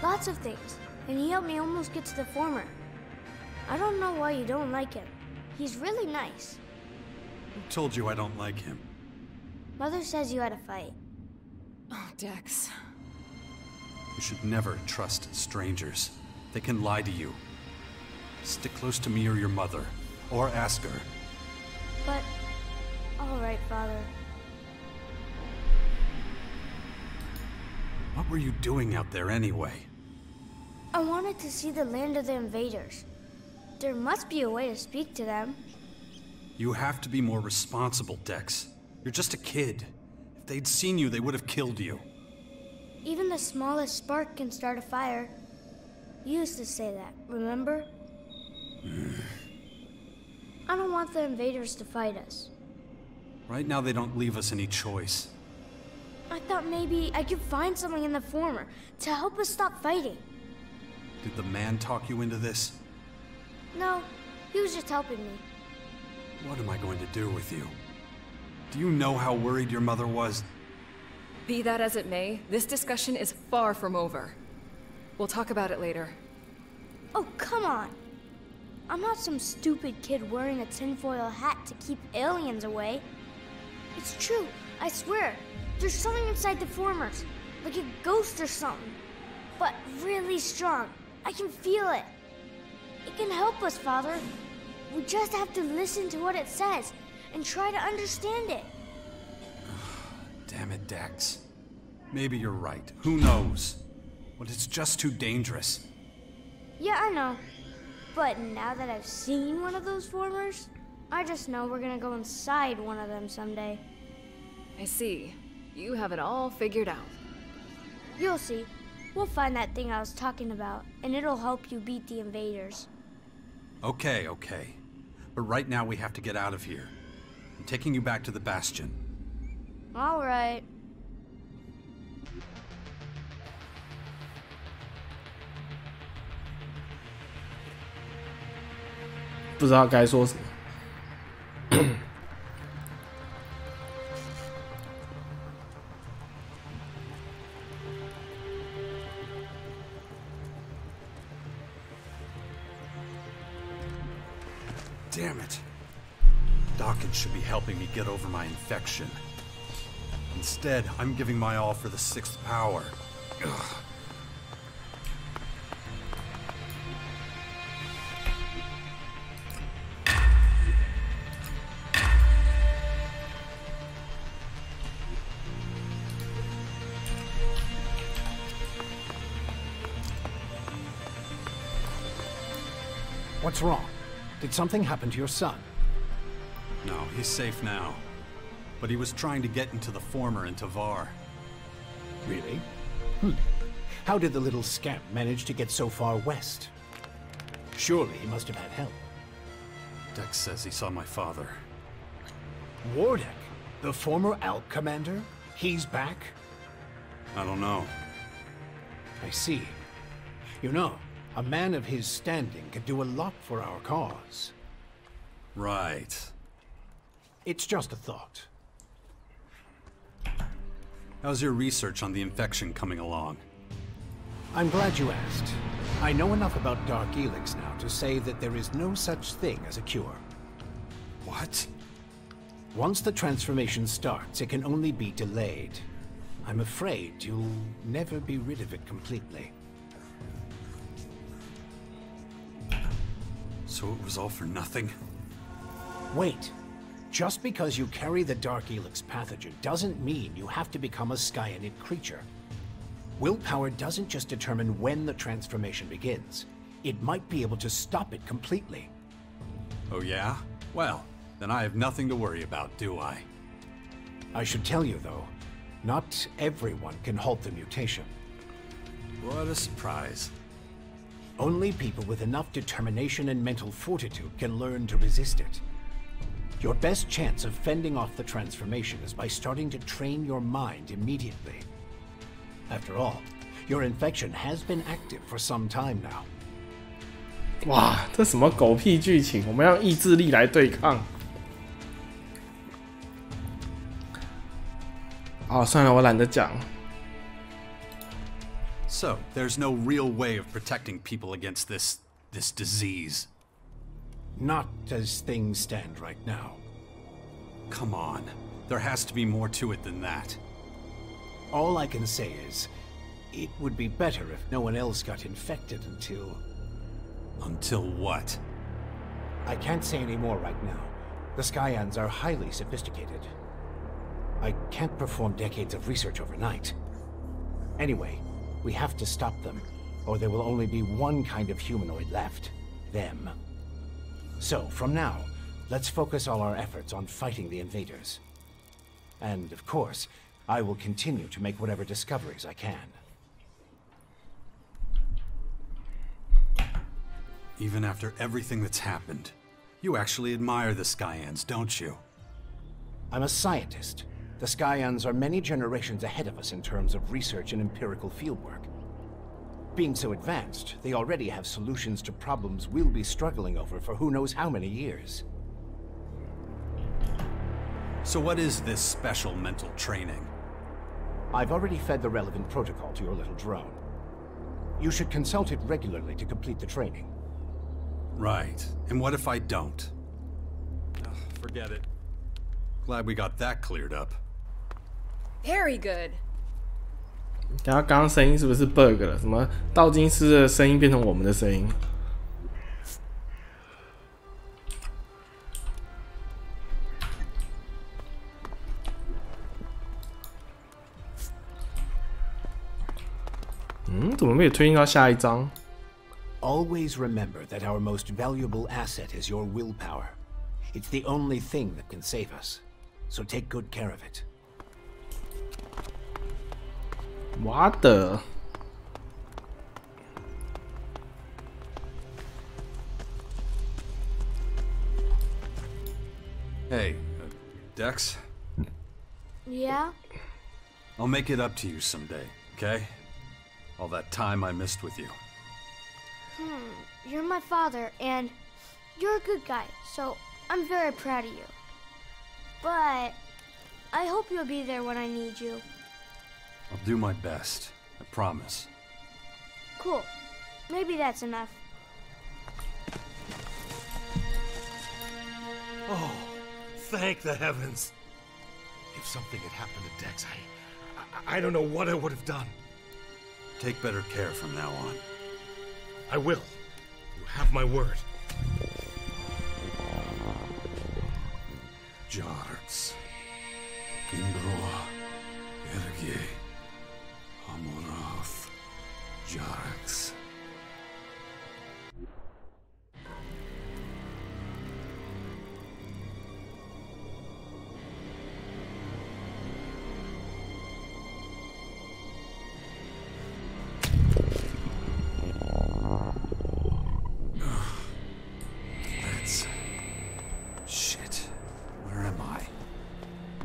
[SPEAKER 10] Lots of things, and he helped me almost get to the former. I don't know why you don't like him. He's really nice.
[SPEAKER 2] Who told you I don't like him?
[SPEAKER 10] Mother says you had a fight.
[SPEAKER 5] Oh, Dex.
[SPEAKER 2] You should never trust strangers. They can lie to you. Stick close to me or your mother, or ask her.
[SPEAKER 10] But, all right, Father.
[SPEAKER 2] What were you doing out there anyway?
[SPEAKER 10] I wanted to see the land of the invaders. There must be a way to speak to them.
[SPEAKER 2] You have to be more responsible, Dex. You're just a kid. If they'd seen you, they would have killed you.
[SPEAKER 10] Even the smallest spark can start a fire. You used to say that, remember? I don't want the invaders to fight us.
[SPEAKER 2] Right now, they don't leave us any choice.
[SPEAKER 10] I thought maybe I could find something in the former to help us stop fighting.
[SPEAKER 2] Did the man talk you into this?
[SPEAKER 10] No, he was just helping me.
[SPEAKER 2] What am I going to do with you? Do you know how worried your mother was?
[SPEAKER 5] Be that as it may, this discussion is far from over. We'll talk about it later.
[SPEAKER 10] Oh, come on. I'm not some stupid kid wearing a tinfoil hat to keep aliens away. It's true, I swear. There's something inside the formers, like a ghost or something. But really strong. I can feel it. It can help us, Father. We just have to listen to what it says and try to understand it.
[SPEAKER 2] Damn it, Dex. Maybe you're right. Who knows? But it's just too dangerous.
[SPEAKER 10] Yeah, I know. But now that I've seen one of those formers, I just know we're gonna go inside one of them someday.
[SPEAKER 5] I see. You have it all figured out.
[SPEAKER 10] You'll see. We'll find that thing I was talking about, and it'll help you beat the invaders.
[SPEAKER 2] Okay. But right now we have to get out of here. I'm taking you back to the Bastion.
[SPEAKER 10] All right.
[SPEAKER 1] 不知道该说什么。
[SPEAKER 2] Damn it. Dawkins should be helping me get over my infection. Instead, I'm giving my all for the sixth power. Ugh.
[SPEAKER 12] What's wrong? Did something happen to your son?
[SPEAKER 2] No, he's safe now. But he was trying to get into the former in Tavar.
[SPEAKER 12] Really? How did the little scamp manage to get so far west? Surely he must have had help.
[SPEAKER 2] Dex says he saw my father.
[SPEAKER 12] Wardek, the former ALP commander? He's back?
[SPEAKER 2] I don't know.
[SPEAKER 12] I see. You know, a man of his standing could do a lot for our cause.
[SPEAKER 2] Right.
[SPEAKER 12] It's just a thought.
[SPEAKER 2] How's your research on the infection coming along?
[SPEAKER 12] I'm glad you asked. I know enough about Dark ELEX now to say that there is no such thing as a cure.
[SPEAKER 2] What?
[SPEAKER 12] Once the transformation starts, it can only be delayed. I'm afraid you'll never be rid of it completely.
[SPEAKER 2] So it was all for nothing?
[SPEAKER 12] Wait. Just because you carry the Dark ELEX pathogen doesn't mean you have to become a Skyanid creature. Willpower doesn't just determine when the transformation begins. It might be able to stop it completely.
[SPEAKER 2] Oh yeah? Well, then I have nothing to worry about, do I?
[SPEAKER 12] I should tell you, though, not everyone can halt the mutation.
[SPEAKER 2] What a surprise.
[SPEAKER 12] Only people with enough determination and mental fortitude can learn to resist it. Your best chance of fending off the transformation is by starting to train your mind immediately. After all, your infection has been active for some time now.
[SPEAKER 1] 哇，这什么狗屁剧情？我们要用意志力来对抗。哦，算了，我懒得讲。
[SPEAKER 2] So, there's no real way of protecting people against this disease?
[SPEAKER 12] Not as things stand right now.
[SPEAKER 2] Come on. There has to be more to it than that.
[SPEAKER 12] All I can say is, it would be better if no one else got infected until...
[SPEAKER 2] Until what?
[SPEAKER 12] I can't say any more right now. The Skyans are highly sophisticated. I can't perform decades of research overnight. Anyway, we have to stop them, or there will only be one kind of humanoid left. Them. So, from now, let's focus all our efforts on fighting the invaders. And, of course, I will continue to make whatever discoveries I can.
[SPEAKER 2] Even after everything that's happened, you actually admire the Skyans, don't you?
[SPEAKER 12] I'm a scientist. The Skyans are many generations ahead of us in terms of research and empirical fieldwork. Being so advanced, they already have solutions to problems we'll be struggling over for who knows how many years.
[SPEAKER 2] So what is this special mental training?
[SPEAKER 12] I've already fed the relevant protocol to your little drone. You should consult it regularly to complete the training.
[SPEAKER 2] Right. And what if I don't? Ugh, forget it. Glad we got that cleared up.
[SPEAKER 5] Very good.
[SPEAKER 1] 然后刚刚声音是不是 bug 了？什么道金斯的声音变成我们的声音？怎么没有推进到下一章？
[SPEAKER 12] Always remember that our most valuable asset is your willpower. It's the only thing that can save us. So take good care of it.
[SPEAKER 1] What the?
[SPEAKER 2] Hey, Dex?
[SPEAKER 10] Yeah?
[SPEAKER 2] I'll make it up to you someday, okay? All that time I missed with you.
[SPEAKER 10] You're my father, and you're a good guy, so I'm very proud of you. But I hope you'll be there when I need you.
[SPEAKER 2] I'll do my best, I promise.
[SPEAKER 10] Cool. Maybe that's enough.
[SPEAKER 16] Oh, thank the heavens. If something had happened to Dex, I don't know what I would have done.
[SPEAKER 2] Take better care from now on.
[SPEAKER 16] I will. You have my word.
[SPEAKER 2] Jarts. Indroa. Ergie. Amorath. Jarx.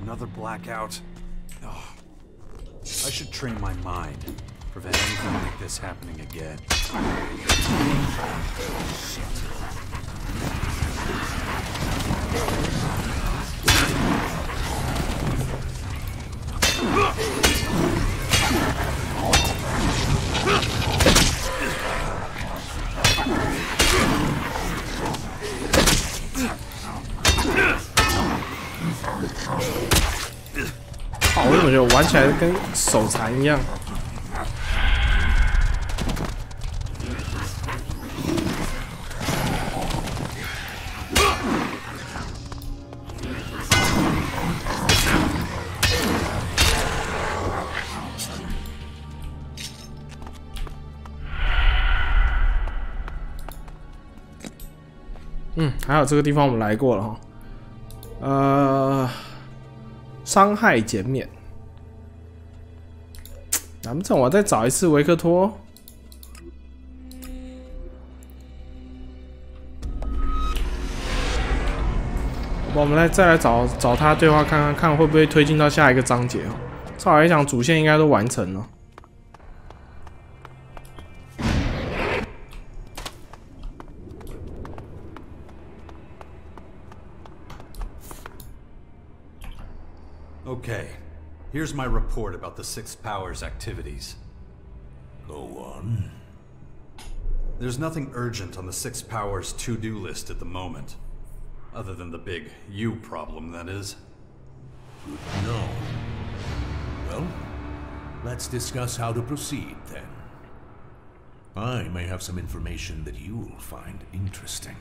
[SPEAKER 2] Another blackout. Oh. I should train my mind. Prevent anything like this happening again. Shit.
[SPEAKER 1] 我怎么觉得我玩起来跟手残一样？还有这个地方我们来过了哈。伤害减免。难不成我再找一次维克托？我们再来找他对话看看会不会推进到下一个章节哦。照来讲，主线应该都完成了。
[SPEAKER 2] Okay, here's my report about the Sixth Power's activities.
[SPEAKER 15] Go on.
[SPEAKER 2] There's nothing urgent on the Sixth Power's to-do list at the moment. Other than the big you problem, that is.
[SPEAKER 15] Good to know. Well, let's discuss how to proceed, then. I may have some information that you'll find interesting.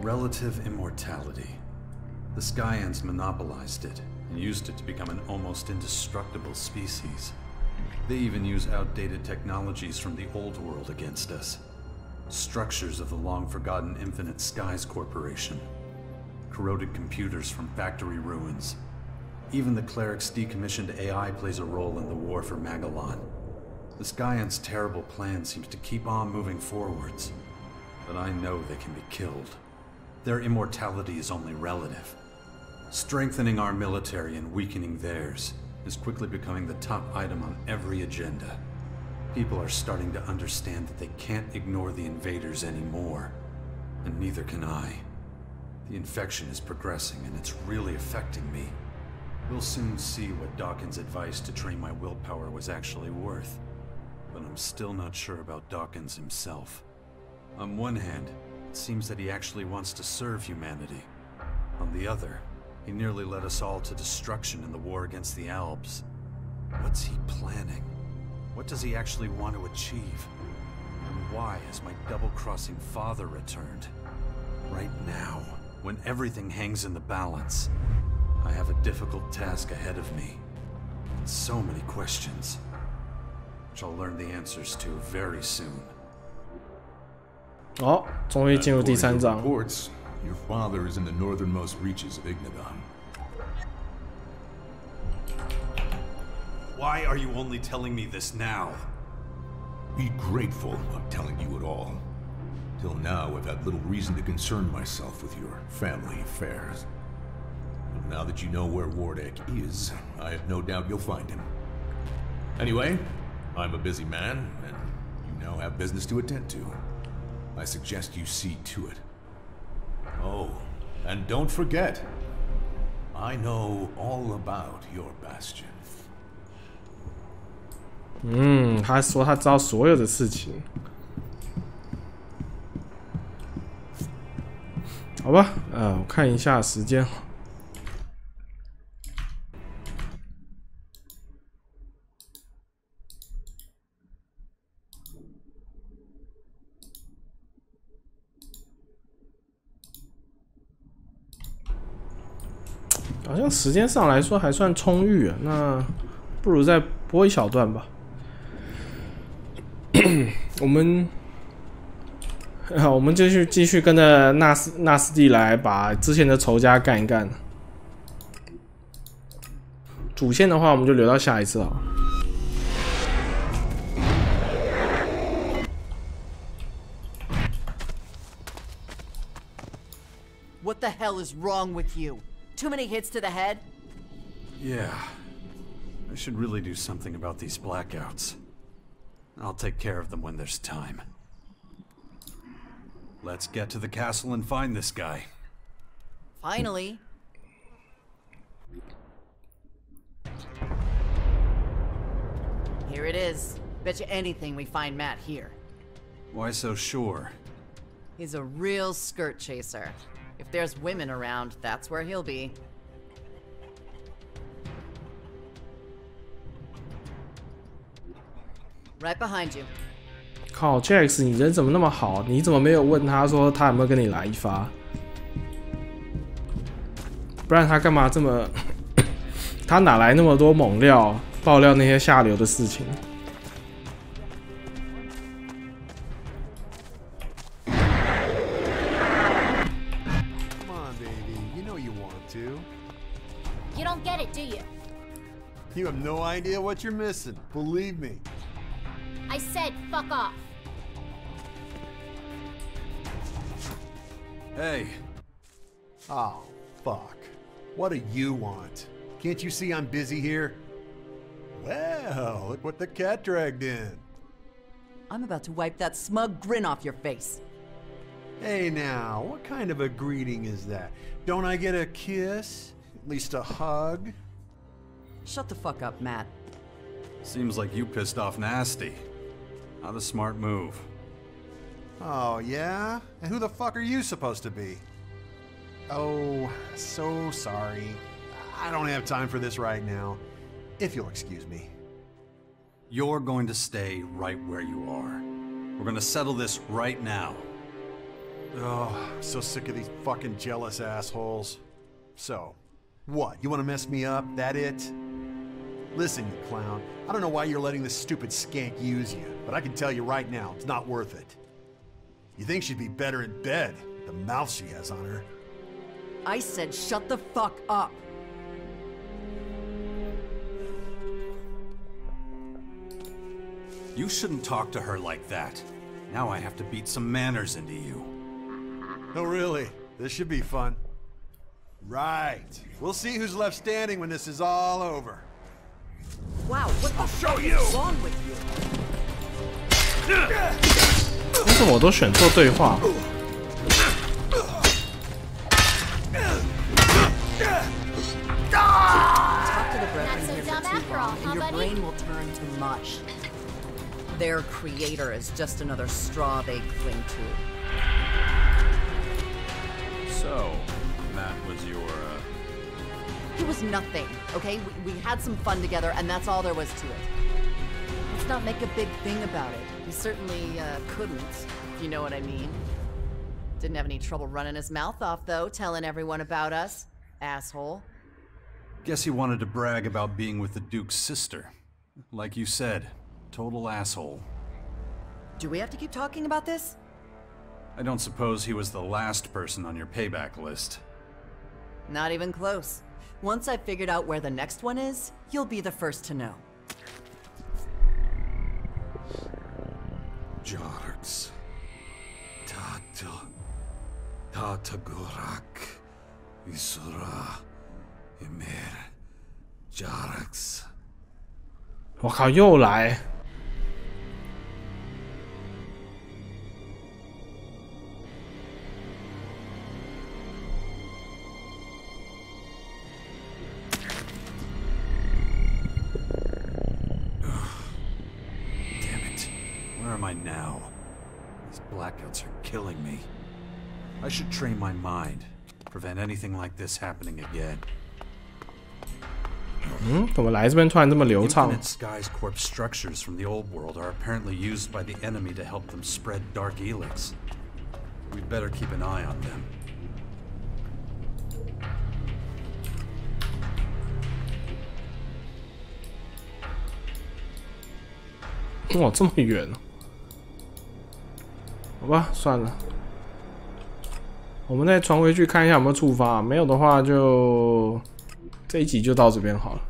[SPEAKER 2] Relative immortality. The Skyans monopolized it and used it to become an almost indestructible species. They even use outdated technologies from the old world against us. Structures of the long-forgotten Infinite Skies Corporation. Corroded computers from factory ruins. Even the cleric's decommissioned AI plays a role in the war for Magellan. The Skyans' terrible plan seems to keep on moving forwards. But I know they can be killed. Their immortality is only relative. Strengthening our military and weakening theirs is quickly becoming the top item on every agenda. People are starting to understand that they can't ignore the invaders anymore. And neither can I. The infection is progressing and it's really affecting me. We'll soon see what Dawkins' advice to train my willpower was actually worth. But I'm still not sure about Dawkins himself. On one hand, it seems that he actually wants to serve humanity. On the other, he nearly led us all to destruction in the war against the Alps. What's he planning? What does he actually want to achieve? And why has my double-crossing father returned? Right now, when everything hangs in the balance, I have a difficult task ahead of me. And so many questions, which I'll learn the answers to very soon.
[SPEAKER 1] 哦，终于进入第3章。
[SPEAKER 15] Your father is in the northernmost reaches of Ignidan.
[SPEAKER 2] Why are you only telling me this now?
[SPEAKER 15] Be grateful I'm telling you at all. Till now, I've had little reason to concern myself with your family affairs. But now that you know where Wardek is, I have no doubt you'll find him. Anyway, I'm a busy man, and you now have business to attend to. I suggest you see to it. Oh, and don't forget, I know all about your bastion.
[SPEAKER 1] 他说他知道所有的事情。好吧，我看一下时间。好像时间上来说还算充裕啊，那不如再播一小段吧。我们继续跟着纳斯蒂来把之前的仇家干一干。主线的话，我们就留到下一次啊。
[SPEAKER 9] What the hell is wrong with you? Too many hits to the head?
[SPEAKER 2] Yeah. I should really do something about these blackouts. I'll take care of them when there's time. Let's get to the castle and find this guy.
[SPEAKER 9] Finally. Here it is. Bet you anything we find Matt here.
[SPEAKER 2] Why so sure?
[SPEAKER 9] He's a real skirt chaser. If there's women around, that's where he'll be. Right behind you.
[SPEAKER 1] 靠 ，Jax， 你人怎么那么好？你怎么没有问他说他有没有跟你来一发？不然他干嘛这么？他哪来那么多猛料爆料那些下流的事情？
[SPEAKER 8] get it, do you?
[SPEAKER 17] You have no idea what you're missing. Believe me.
[SPEAKER 8] I said fuck off.
[SPEAKER 2] Hey.
[SPEAKER 17] Oh, fuck. What do you want? Can't you see I'm busy here? Well, look what the cat dragged in.
[SPEAKER 9] I'm about to wipe that smug grin off your face.
[SPEAKER 17] Hey now, what kind of a greeting is that? Don't I get a kiss? At least a hug?
[SPEAKER 9] Shut the fuck up, Matt.
[SPEAKER 2] Seems like you pissed off Nasty. Not a smart move.
[SPEAKER 17] Oh, yeah? And who the fuck are you supposed to be? Oh, so sorry. I don't have time for this right now. If you'll excuse me.
[SPEAKER 2] You're going to stay right where you are. We're gonna settle this right now.
[SPEAKER 17] Oh, I'm so sick of these fucking jealous assholes. So, what? You want to mess me up? That it? Listen, you clown. I don't know why you're letting this stupid skank use you, but I can tell you right now, it's not worth it. You think she'd be better in bed, the mouth she has on her.
[SPEAKER 9] I said shut the fuck up.
[SPEAKER 2] You shouldn't talk to her like that. Now I have to beat some manners into you.
[SPEAKER 17] Oh, really? This should be fun. Right. We'll see who's left standing when this is all over.
[SPEAKER 9] Wow, what the fuck is wrong with you?
[SPEAKER 1] 为什么我都选错对话？
[SPEAKER 9] Talk to the brethren here for too long, and your brain will turn to mush. Their creator is just another straw they cling to.
[SPEAKER 2] So, that was your,
[SPEAKER 9] It was nothing, okay? We had some fun together, and that's all there was to it. Let's not make a big thing about it. He certainly couldn't, if you know what I mean. Didn't have any trouble running his mouth off, though, telling everyone about us. Asshole.
[SPEAKER 2] Guess he wanted to brag about being with the Duke's sister. Like you said, total asshole.
[SPEAKER 9] Do we have to keep talking about this?
[SPEAKER 2] I don't suppose he was the last person on your payback list.
[SPEAKER 9] Not even close. Once I've figured out where the next one is, you'll be the first to know.
[SPEAKER 2] Jarx. Tatagurak. Isura. Emir. Jarx.
[SPEAKER 1] 我靠，又来！
[SPEAKER 2] Where am I now? These blackouts are killing me. I should train my mind, prevent anything like this happening again.
[SPEAKER 1] 怎么来这边突然这么流畅？
[SPEAKER 2] Infinite Sky's Corp structures from the old world are apparently used by the enemy to help them spread dark ELEX. We'd better keep an eye on them.
[SPEAKER 1] 哇，这么远啊！好吧，算了，我们再传回去看一下有没有触发，没有的话就这一集就到这边好了。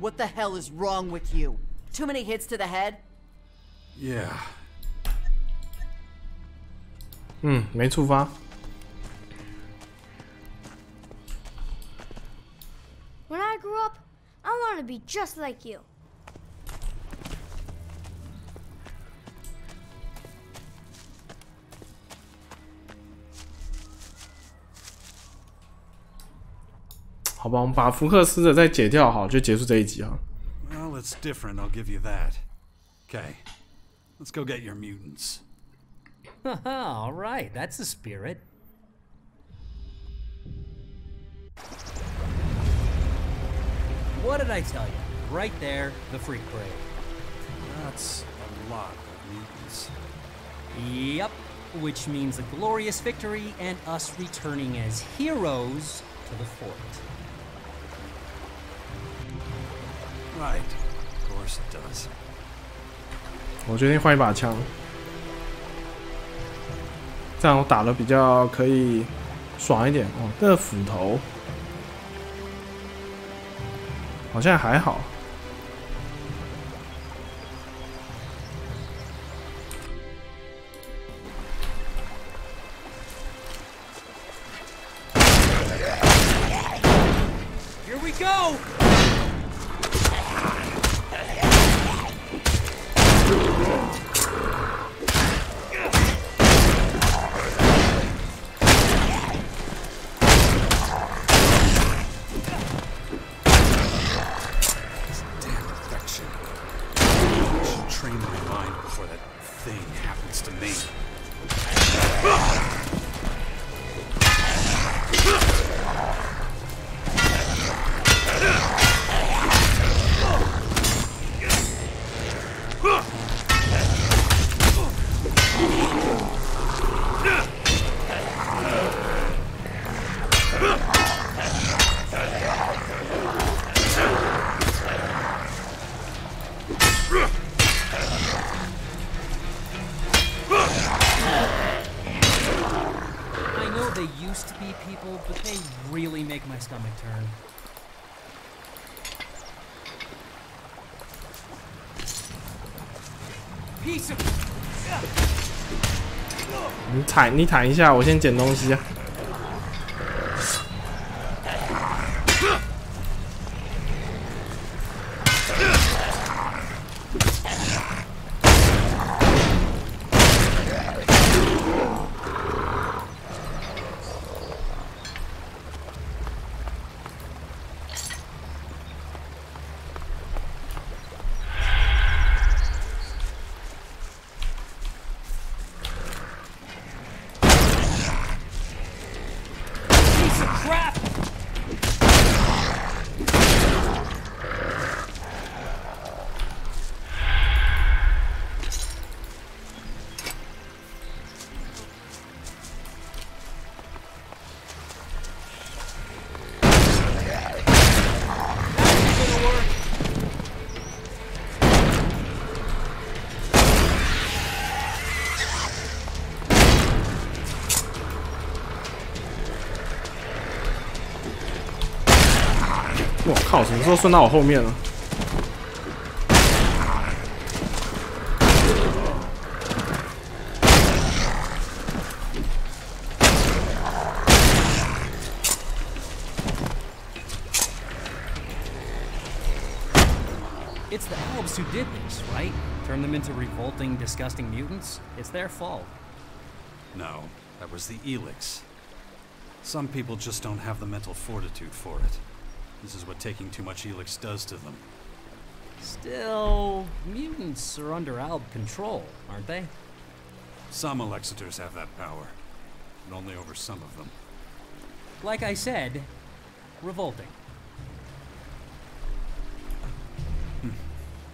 [SPEAKER 9] What the hell is wrong with you? Too many hits to the head?
[SPEAKER 2] Yeah.
[SPEAKER 1] 没触发。
[SPEAKER 10] When I grew up, I want to be just like you.
[SPEAKER 1] "好吧，我们把福克斯的再解掉，好，就结束这一集啊。
[SPEAKER 2] Well, it's different, I'll give you that. Okay, let's go get your mutants.
[SPEAKER 13] All right, that's the spirit. What did I tell you? Right there, the freak parade.
[SPEAKER 2] That's a lot of mutants.
[SPEAKER 13] Yep, which means a glorious victory and us returning as heroes to the fort.
[SPEAKER 2] Right. course it does.
[SPEAKER 1] 我决定换一把枪，这样我打的比较可以爽一点哦。这个斧头好像还好。
[SPEAKER 14] Here we go! But they really make my stomach turn.
[SPEAKER 1] 你坦一下，我先捡东西啊。我靠！什么时候顺到我后面了？
[SPEAKER 13] It's the elves who did this, right? Turned them into revolting, disgusting mutants? It's their fault.
[SPEAKER 2] No, that was the ELEX. Some people just don't have the mental fortitude for it. This is what taking too much ELEX does to them.
[SPEAKER 13] Still, mutants are under ALB control, aren't they?
[SPEAKER 2] Some Elexitors have that power, but only over some of them.
[SPEAKER 13] Like I said, revolting.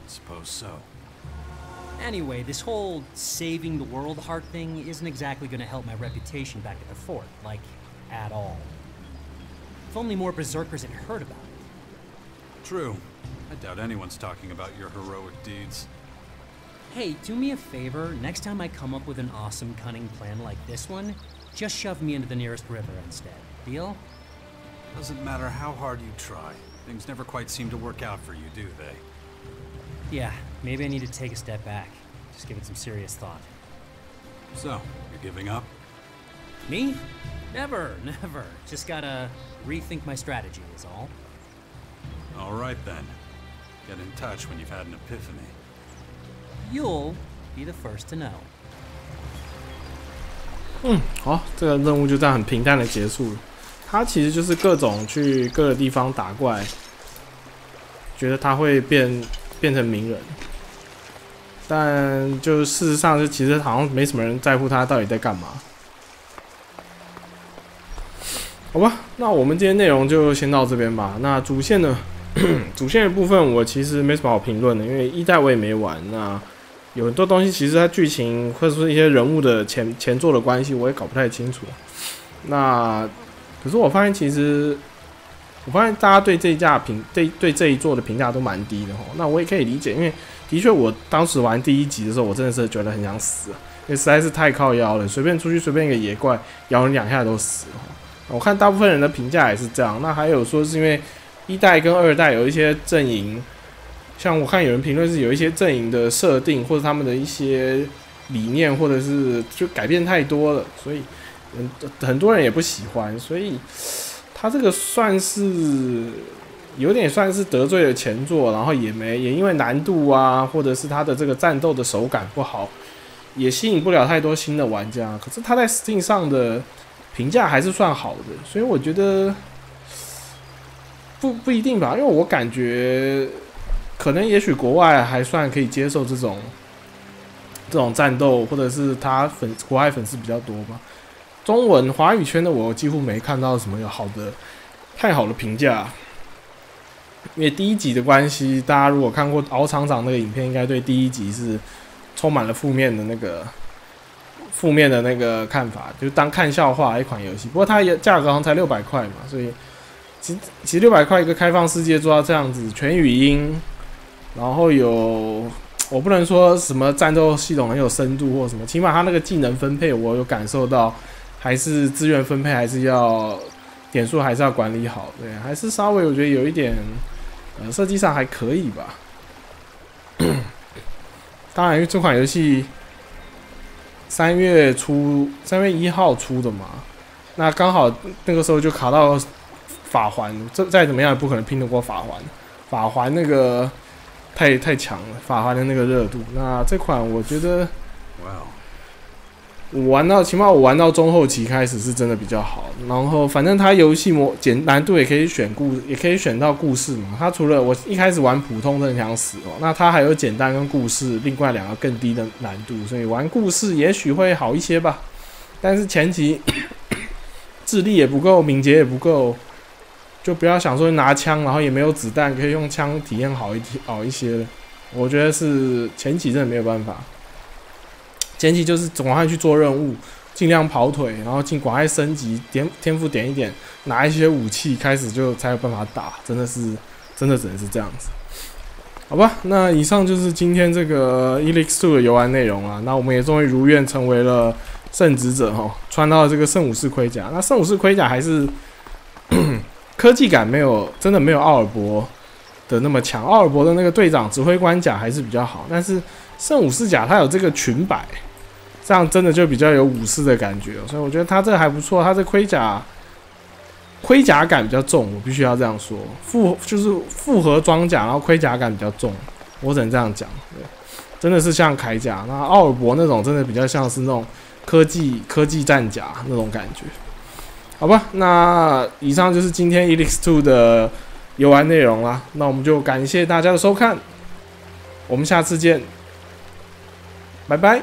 [SPEAKER 2] Suppose so.
[SPEAKER 13] Anyway, this whole saving the world heart thing isn't exactly gonna help my reputation back at the fort, like, at all. If only more berserkers had heard about it.
[SPEAKER 2] True. I doubt anyone's talking about your heroic deeds.
[SPEAKER 13] Hey, do me a favor, next time I come up with an awesome, cunning plan like this one, just shove me into the nearest river instead. Deal?
[SPEAKER 2] Doesn't matter how hard you try. Things never quite seem to work out for you, do they?
[SPEAKER 13] Yeah, maybe I need to take a step back. Just give it some serious thought.
[SPEAKER 2] So, you're giving up?
[SPEAKER 13] Me? Never, never. Just gotta rethink my strategy is all.
[SPEAKER 2] All right then. Get in touch when you've had an epiphany.
[SPEAKER 13] You'll be the first to know.
[SPEAKER 1] 好，这个任务就这样很平淡的结束了。它其实就是各种去各个地方打怪，觉得他会变成名人，但就事实上，就其实好像没什么人在乎他到底在干嘛。好吧，那我们今天内容就先到这边吧。那主线呢？主线的部分我其实没什么好评论的，因为一代我也没玩。那有很多东西其实它剧情或者说一些人物的前作的关系，我也搞不太清楚。那可是我发现其实我发现大家对这一作的评价都蛮低的齁。那我也可以理解，因为的确我当时玩第1集的时候，我真的是觉得很想死，因为实在是太靠腰了，随便出去随便一个野怪咬你2下都死齁。我看大部分人的评价也是这样。那还有说是因为1代跟2代有一些阵营，像我看有人评论是有一些阵营的设定或者他们的一些理念，或者是就改变太多了，所以很多人也不喜欢，所以他这个算是有点算是得罪了前作，然后也因为难度啊，或者是他的这个战斗的手感不好，也吸引不了太多新的玩家。可是他在 Steam 上的评价还是算好的，所以我觉得不一定吧，因为我感觉可能也许国外还算可以接受这种战斗，或者是他国外粉丝比较多吧。中文华语圈的我几乎没看到什么有太好的评价，因为第1集的关系，大家如果看过敖厂长那个影片，应该对第1集是充满了负面的那个看法，就当看笑话一款游戏。不过它价格好像才600块嘛，所以其实600块一个开放世界做到这样子，全语音，然后我不能说什么战斗系统很有深度或什么，起码它那个技能分配我有感受到，还是资源分配还是要点数还是要管理好，对，还是稍微我觉得有一点设计上还可以吧。当然，因为这款游戏3月1号出的嘛，那刚好那个时候就卡到法环，这再怎么样也不可能拼得过法环。法环那个太强了，法环的那个热度。那这款我觉得，起码我玩到中后期开始是真的比较好。然后反正它游戏难度也可以选到故事嘛。它除了我一开始玩普通真的想死哦，那它还有简单跟故事另外2个更低的难度，所以玩故事也许会好一些吧。但是前期智力也不够，敏捷也不够，就不要想说拿枪，然后也没有子弹可以用枪体验好一些了。我觉得是前期真的没有办法。前期就是赶快去做任务，尽量跑腿，然后赶快升级，天赋点一点，拿一些武器，开始才有办法打，真的只能是这样子，好吧？那以上就是今天这个 ELEX 2的游玩内容啦。那我们也终于如愿成为了圣职者齁，穿到了这个圣武士盔甲。那圣武士盔甲还是科技感真的没有奥尔博的那么强，奥尔博的那个队长指挥官甲还是比较好，但是圣武士甲它有这个裙摆，这样真的就比较有武士的感觉，所以我觉得它这个还不错。它这盔甲感比较重，我必须要这样说，就是复合装甲，然后盔甲感比较重，我只能这样讲。对，真的是像铠甲，那奥尔博那种真的比较像是那种科技战甲那种感觉。好吧，那以上就是今天 ELEX 2的游玩内容啦。那我们就感谢大家的收看，我们下次见，拜拜。